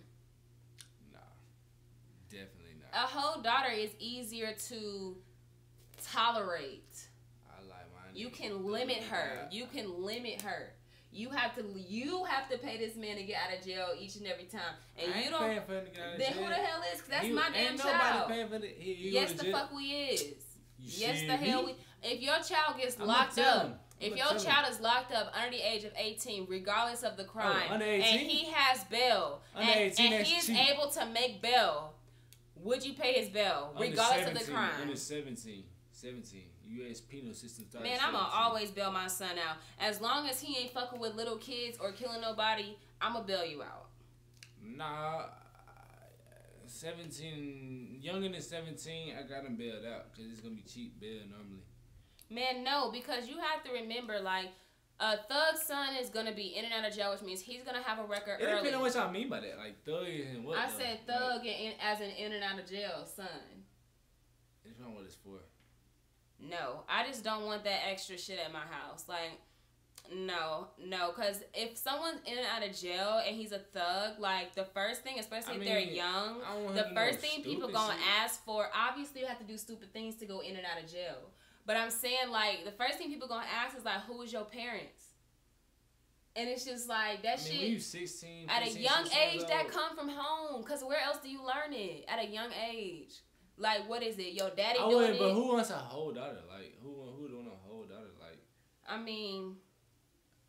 Nah. Definitely not. A hoe daughter is easier to tolerate. I like mine. You can limit her. You can limit her. You have to pay this man to get out of jail each and every time. And I you ain't don't. paying for him to get out of Then jail. who the hell is? 'Cause that's my damn ain't child. Nobody paying for the, he Yes, go to the jail. fuck we is. You Yes, shit the hell me? we. If your child gets I'ma locked tell up, him. if I'ma your tell him. child is locked up under the age of 18, regardless of the crime, under and 18? he has bail, Under and 18, that's he is cheap. able to make bail, would you pay his bail, Under regardless of the 17, crime? Under 17. U.S. penal system started Man, 17. I'ma always bail my son out. As long as he ain't fucking with little kids or killing nobody, I'ma bail you out. Nah, 17, younger than 17, I got him bailed out because it's gonna be cheap bail normally. Man, no, because you have to remember, like, a thug son is gonna be in and out of jail, which means he's gonna have a record It early. depends on what y'all mean by that. Like thug and what? I though? said Like, thug as an in and out of jail son. it depends on what it's for. No, I just don't want that extra shit at my house. Like, no, because if someone's in and out of jail and he's a thug, like, the first thing, especially if they're young, I don't want the him to first do thing people stupid gonna shit. ask for, obviously you have to do stupid things to go in and out of jail. But I'm saying, like, the first thing people gonna ask is, like, who is your parents? And it's just like, that When shit, you 16, at a 15, young 16 age, years that old, come from home. Because where else do you learn it? At a young age. Like, what is it? Your daddy I doing wouldn't, it? but who wants a whole daughter? Like, who don't want a whole daughter? Like, I mean,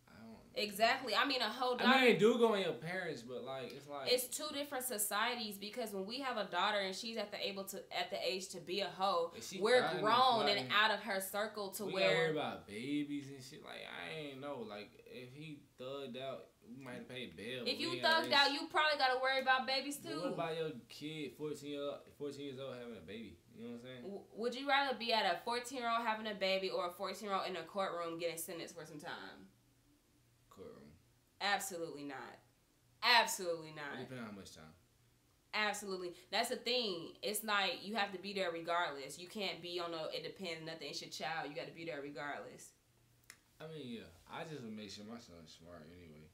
I don't know. Exactly. I mean, a whole daughter. I mean, they do go in your parents, but like it's two different societies because when we have a daughter and she's at the age to be a hoe, we're grown and out of her circle to we where gotta worry about babies and shit. Like I ain't know. Like if he thugged out, we might have paid bail. If you thugged out, you probably gotta worry about babies too. But what about your kid, 14 years old, having a baby? You know what I'm saying? Would you rather be at a 14-year-old having a baby or a 14-year-old in a courtroom getting sentenced for some time? Courtroom. Absolutely not. Absolutely not. It depends on how much time. Absolutely. That's the thing. It's like you have to be there regardless. You can't be on it depends nothing. It's your child. You got to be there regardless. I mean, yeah. I just would make sure my son's smart anyway.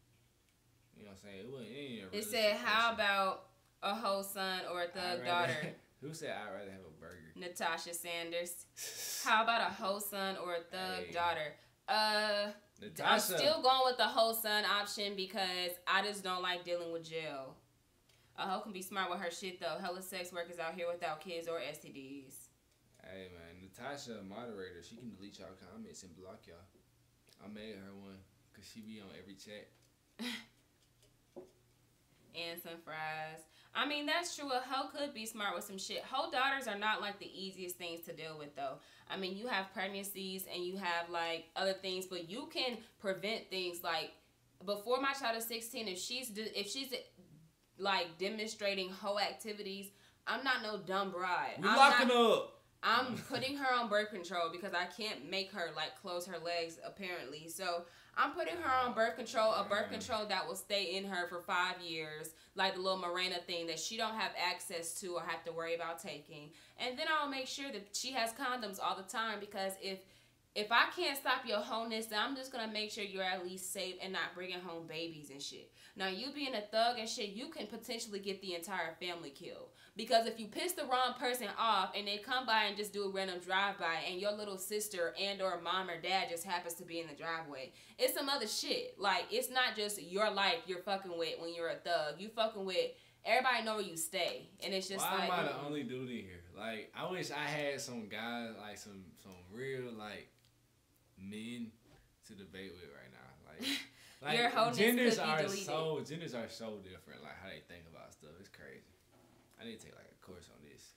You know what I'm saying? It said, how about a hoe son or a thug daughter? Who said I'd rather have a burger? Natasha Sanders. How about a hoe son or a thug daughter? Natasha. I'm still going with the hoe son option because I just don't like dealing with jail. A hoe can be smart with her shit though. Hella sex workers out here without kids or STDs. Hey man, Natasha, a moderator, she can delete y'all comments and block y'all. I made her one because she be on every chat. And some fries. I mean, that's true. A hoe could be smart with some shit. Hoe daughters are not like the easiest things to deal with though. I mean, you have pregnancies and you have like other things, but you can prevent things like before my child is 16. If she's like demonstrating hoe activities, I'm not no dumb bride. We locking up. I'm putting her on birth control because I can't make her like close her legs apparently. So I'm putting her on birth control, a birth control that will stay in her for 5 years, like the little Mirena thing that she don't have access to or have to worry about taking. And then I'll make sure that she has condoms all the time because if I can't stop your wholeness, then I'm just going to make sure you're at least safe and not bringing home babies and shit. Now, you being a thug and shit, you can potentially get the entire family killed. Because if you piss the wrong person off and they come by and just do a random drive-by and your little sister and or mom or dad just happens to be in the driveway, it's some other shit. Like, it's not just your life you're fucking with when you're a thug. You fucking with everybody know where you stay. And it's just Why like... am I the only dude in here? Like, I wish I had some guys, like some real, like, men to debate with right now. Like your wholeness genders could be are deleted. genders are so different. Like how they think about stuff, it's crazy. I need to take like a course on this.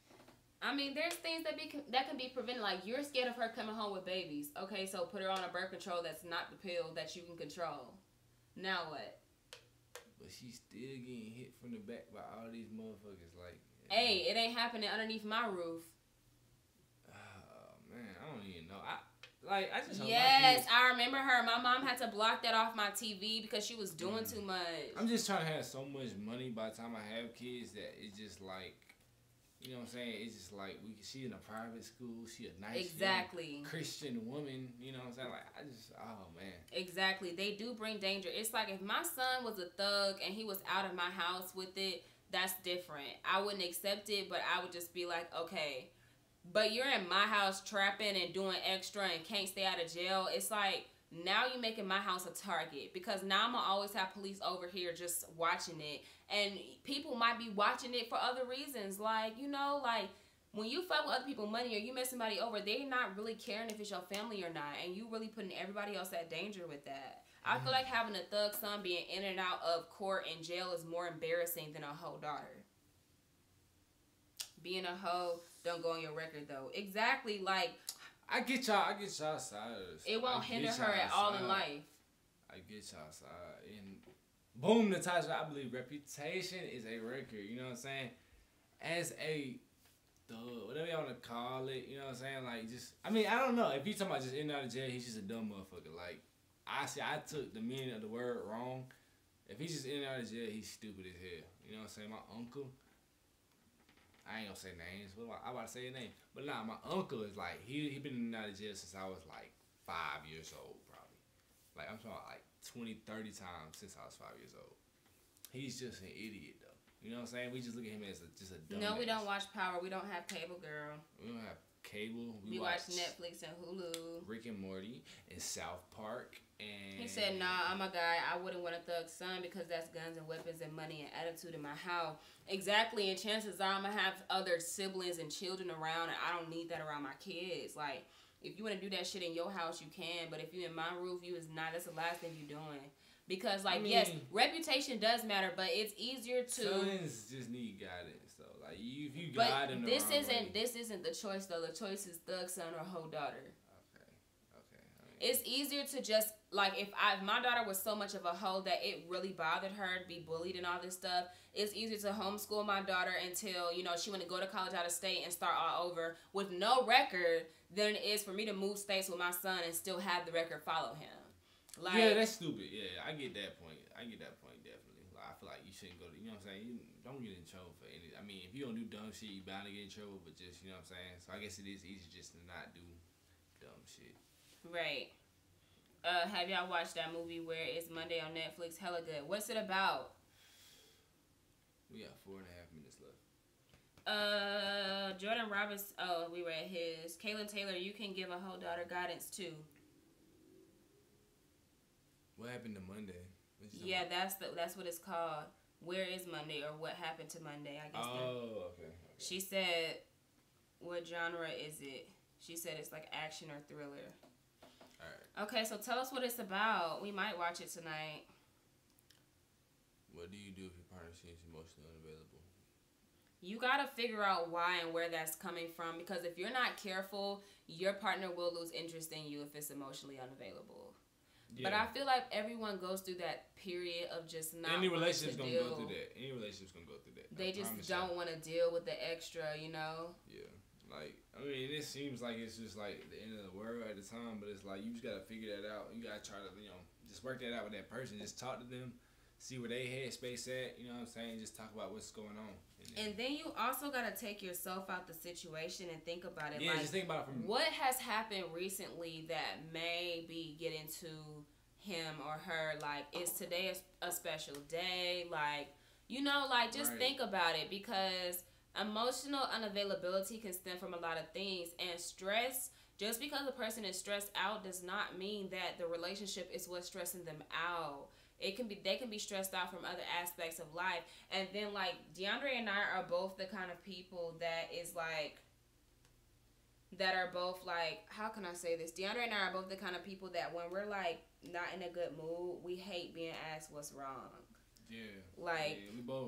I mean, there's things that can be prevented. Like you're scared of her coming home with babies. Okay, so put her on a birth control that's not the pill that you can control. Now what? But she's still getting hit from the back by all these motherfuckers. Like, hey, it ain't happening underneath my roof. Oh man, I don't even know. I just yes, I remember her. My mom had to block that off my TV because she was doing too much. I'm just trying to have so much money by the time I have kids that it's just like, you know what I'm saying? It's just like she in a private school. She a nice young Christian woman. You know what I'm saying? Like oh man. Exactly. They do bring danger. It's like if my son was a thug and he was out of my house with it, that's different. I wouldn't accept it, but I would just be like, okay. But you're in my house trapping and doing extra and can't stay out of jail. It's like, now you're making my house a target. Because now I'm going to always have police over here just watching it. And people might be watching it for other reasons. Like, you know, like, when you fuck with other people's money or you mess somebody over, they're not really caring if it's your family or not. And you really putting everybody else at danger with that. I feel like having a thug son being in and out of court and jail is more embarrassing than a hoe daughter. Being a hoe don't go on your record though. Exactly, like I get y'all side. It won't hinder her at all in life. I get y'all side. And boom, Natasha, I believe reputation is a record, you know what I'm saying? As a thug, whatever y'all wanna call it, you know what I'm saying? Like I don't know. If you talking about just in and out of jail, he's just a dumb motherfucker. Like I took the meaning of the word wrong. If he's just in and out of jail, he's stupid as hell. You know what I'm saying? My uncle, I ain't gonna say names. I about to say his name. But nah, my uncle is like, he been in and out of jail since I was like 5 years old, probably. Like, I'm talking like 20, 30 times since I was 5 years old. He's just an idiot, though. You know what I'm saying? We just look at him as just a dumb. No, we don't watch Power. We don't have cable, girl. We don't have cable. We watch Netflix and Hulu. Rick and Morty and South Park. And he said, nah, I'm a guy. I wouldn't want a thug son because that's guns and weapons and money and attitude in my house. Exactly, and chances are I'm going to have other siblings and children around, and I don't need that around my kids. Like, if you want to do that shit in your house, you can, but if you in my roof, you is not. That's the last thing you're doing. Because, like, I mean, yes, reputation does matter, but it's easier to. Sons just need guidance, though. Like, if you But guide them the this wrong isn't way. this isn't the choice though. The choice is thug son or hoe daughter. Okay. I mean, It's easier to just like if my daughter was so much of a hoe that it really bothered her to be bullied and all this stuff. It's easier to homeschool my daughter until she want to go to college out of state and start all over with no record than it is for me to move states with my son and still have the record follow him. Like, yeah, that's stupid. Yeah, I get that point. Definitely. Like, I feel like you shouldn't go to, you know what I'm saying? You don't get in trouble for any. I mean, if you don't do dumb shit, you bound to get in trouble. But just, you know what I'm saying? So I guess it is easy just to not do dumb shit. Right. Have y'all watched that movie Where Is Monday on Netflix? Hella good. What's it about? We got 4.5 minutes left. Jordan Roberts. Oh, we read his. Kaylin Taylor, you can give a whole daughter guidance too. What happened to Monday? Yeah, that's what it's called. Where is Monday, or what happened to Monday? I guess. Oh, okay. She said, "What genre is it?" She said it's like action or thriller. All right. Okay, so tell us what it's about. We might watch it tonight. What do you do if your partner seems emotionally unavailable? You gotta figure out why and where that's coming from, because if you're not careful, your partner will lose interest in you if it's emotionally unavailable. Yeah. But I feel like everyone goes through that period of just not. Any relationship's gonna go through that. Any relationship's gonna go through that. They just don't want to deal with the extra, Yeah. Like, I mean, it seems like it's just like the end of the world at the time, but it's like you just gotta figure that out. You gotta try to, just work that out with that person. Just talk to them, see where they headspace at. You know what I'm saying? Just talk about what's going on. And then you also gotta take yourself out the situation and think about it. Yeah, like, just think about it from what has happened recently that may be getting to him or her. Like, is today a special day? Like, just right. Think about it, because emotional unavailability can stem from a lot of things, and stress. Just because a person is stressed out does not mean that the relationship is what's stressing them out. They can be stressed out from other aspects of life. And then, like, DeAndre and I are both the kind of people that are both like, how can I say this? DeAndre and I are both the kind of people that when we're like not in a good mood, we hate being asked what's wrong. Yeah. Like,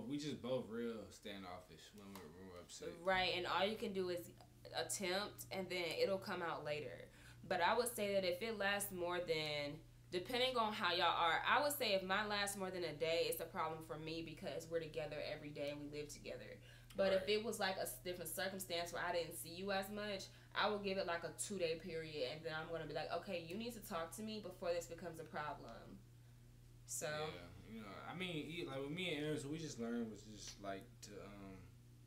we just both real standoffish when we're upset. Right, and all you can do is attempt, and then it'll come out later. But I would say that if it lasts more than, depending on how y'all are, I would say if mine lasts more than a day, it's a problem for me because we're together every day and we live together. But if it was like a different circumstance where I didn't see you as much, I would give it like a 2-day period, and then I'm going to be like, okay, you need to talk to me before this becomes a problem. So. Yeah, I mean, like with me and Aaron, so we just learned was just like to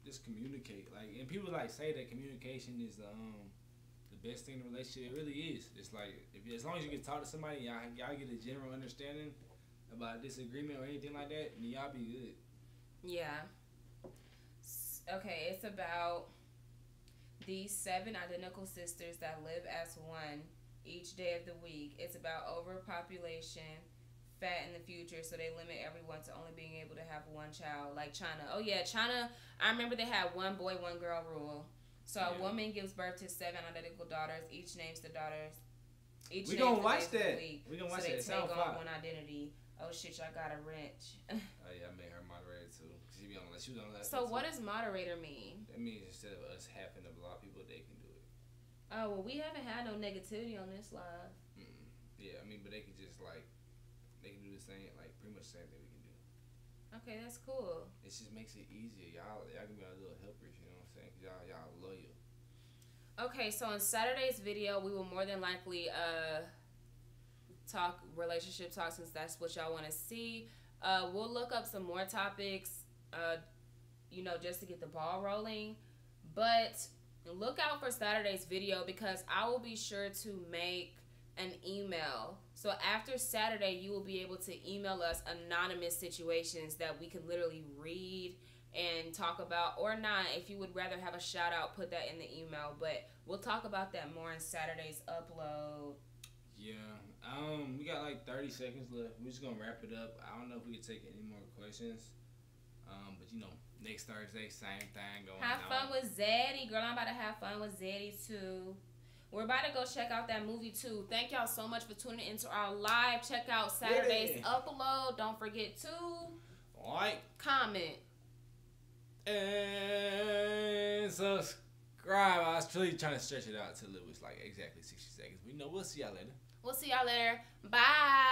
just communicate. Like, and people like say that communication is the best thing in a relationship. It really is. It's like as long as you can talk to somebody, y'all get a general understanding about a disagreement or anything like that, then y'all be good. Yeah. Okay, it's about these 7 identical sisters that live as one each day of the week. It's about overpopulation, fat in the future, so they limit everyone to only being able to have one child. Like China. Oh yeah, China, I remember they had 1 boy, 1 girl rule. So a woman gives birth to 7 identical daughters. Each names the daughters. We gonna watch that. We gonna watch that. So they take on one identity. Oh shit, y'all got a wrench. Oh yeah, I made her moderator too. She was on the last. So what does moderator mean? That means instead of us having to block people, they can do it. Oh well, we haven't had no negativity on this live. Yeah, I mean, but they can just like, they can do the same, like pretty much the same thing we can do. Okay, that's cool. It just makes it easier. Y'all can be our little helpers, you know what I'm saying? Cause y'all loyal. Okay, so in Saturday's video, we will more than likely talk relationship talk, since that's what y'all want to see. We'll look up some more topics, just to get the ball rolling. But look out for Saturday's video, because I will be sure to make an email. So after Saturday, you will be able to email us anonymous situations that we can literally read and talk about, or not. If you would rather have a shout out, put that in the email. But we'll talk about that more in Saturday's upload. Yeah. We got like 30 seconds left. We're just gonna wrap it up. I don't know if we can take any more questions. But next Thursday, same thing going on. Have fun with Zaddy. Girl, I'm about to have fun with Zaddy too. We're about to go check out that movie too. Thank y'all so much for tuning into our live. Check out Saturday's upload. Don't forget to like, comment, and subscribe. I was really trying to stretch it out till it was like exactly 60 seconds. We know we'll see y'all later. We'll see y'all later. Bye.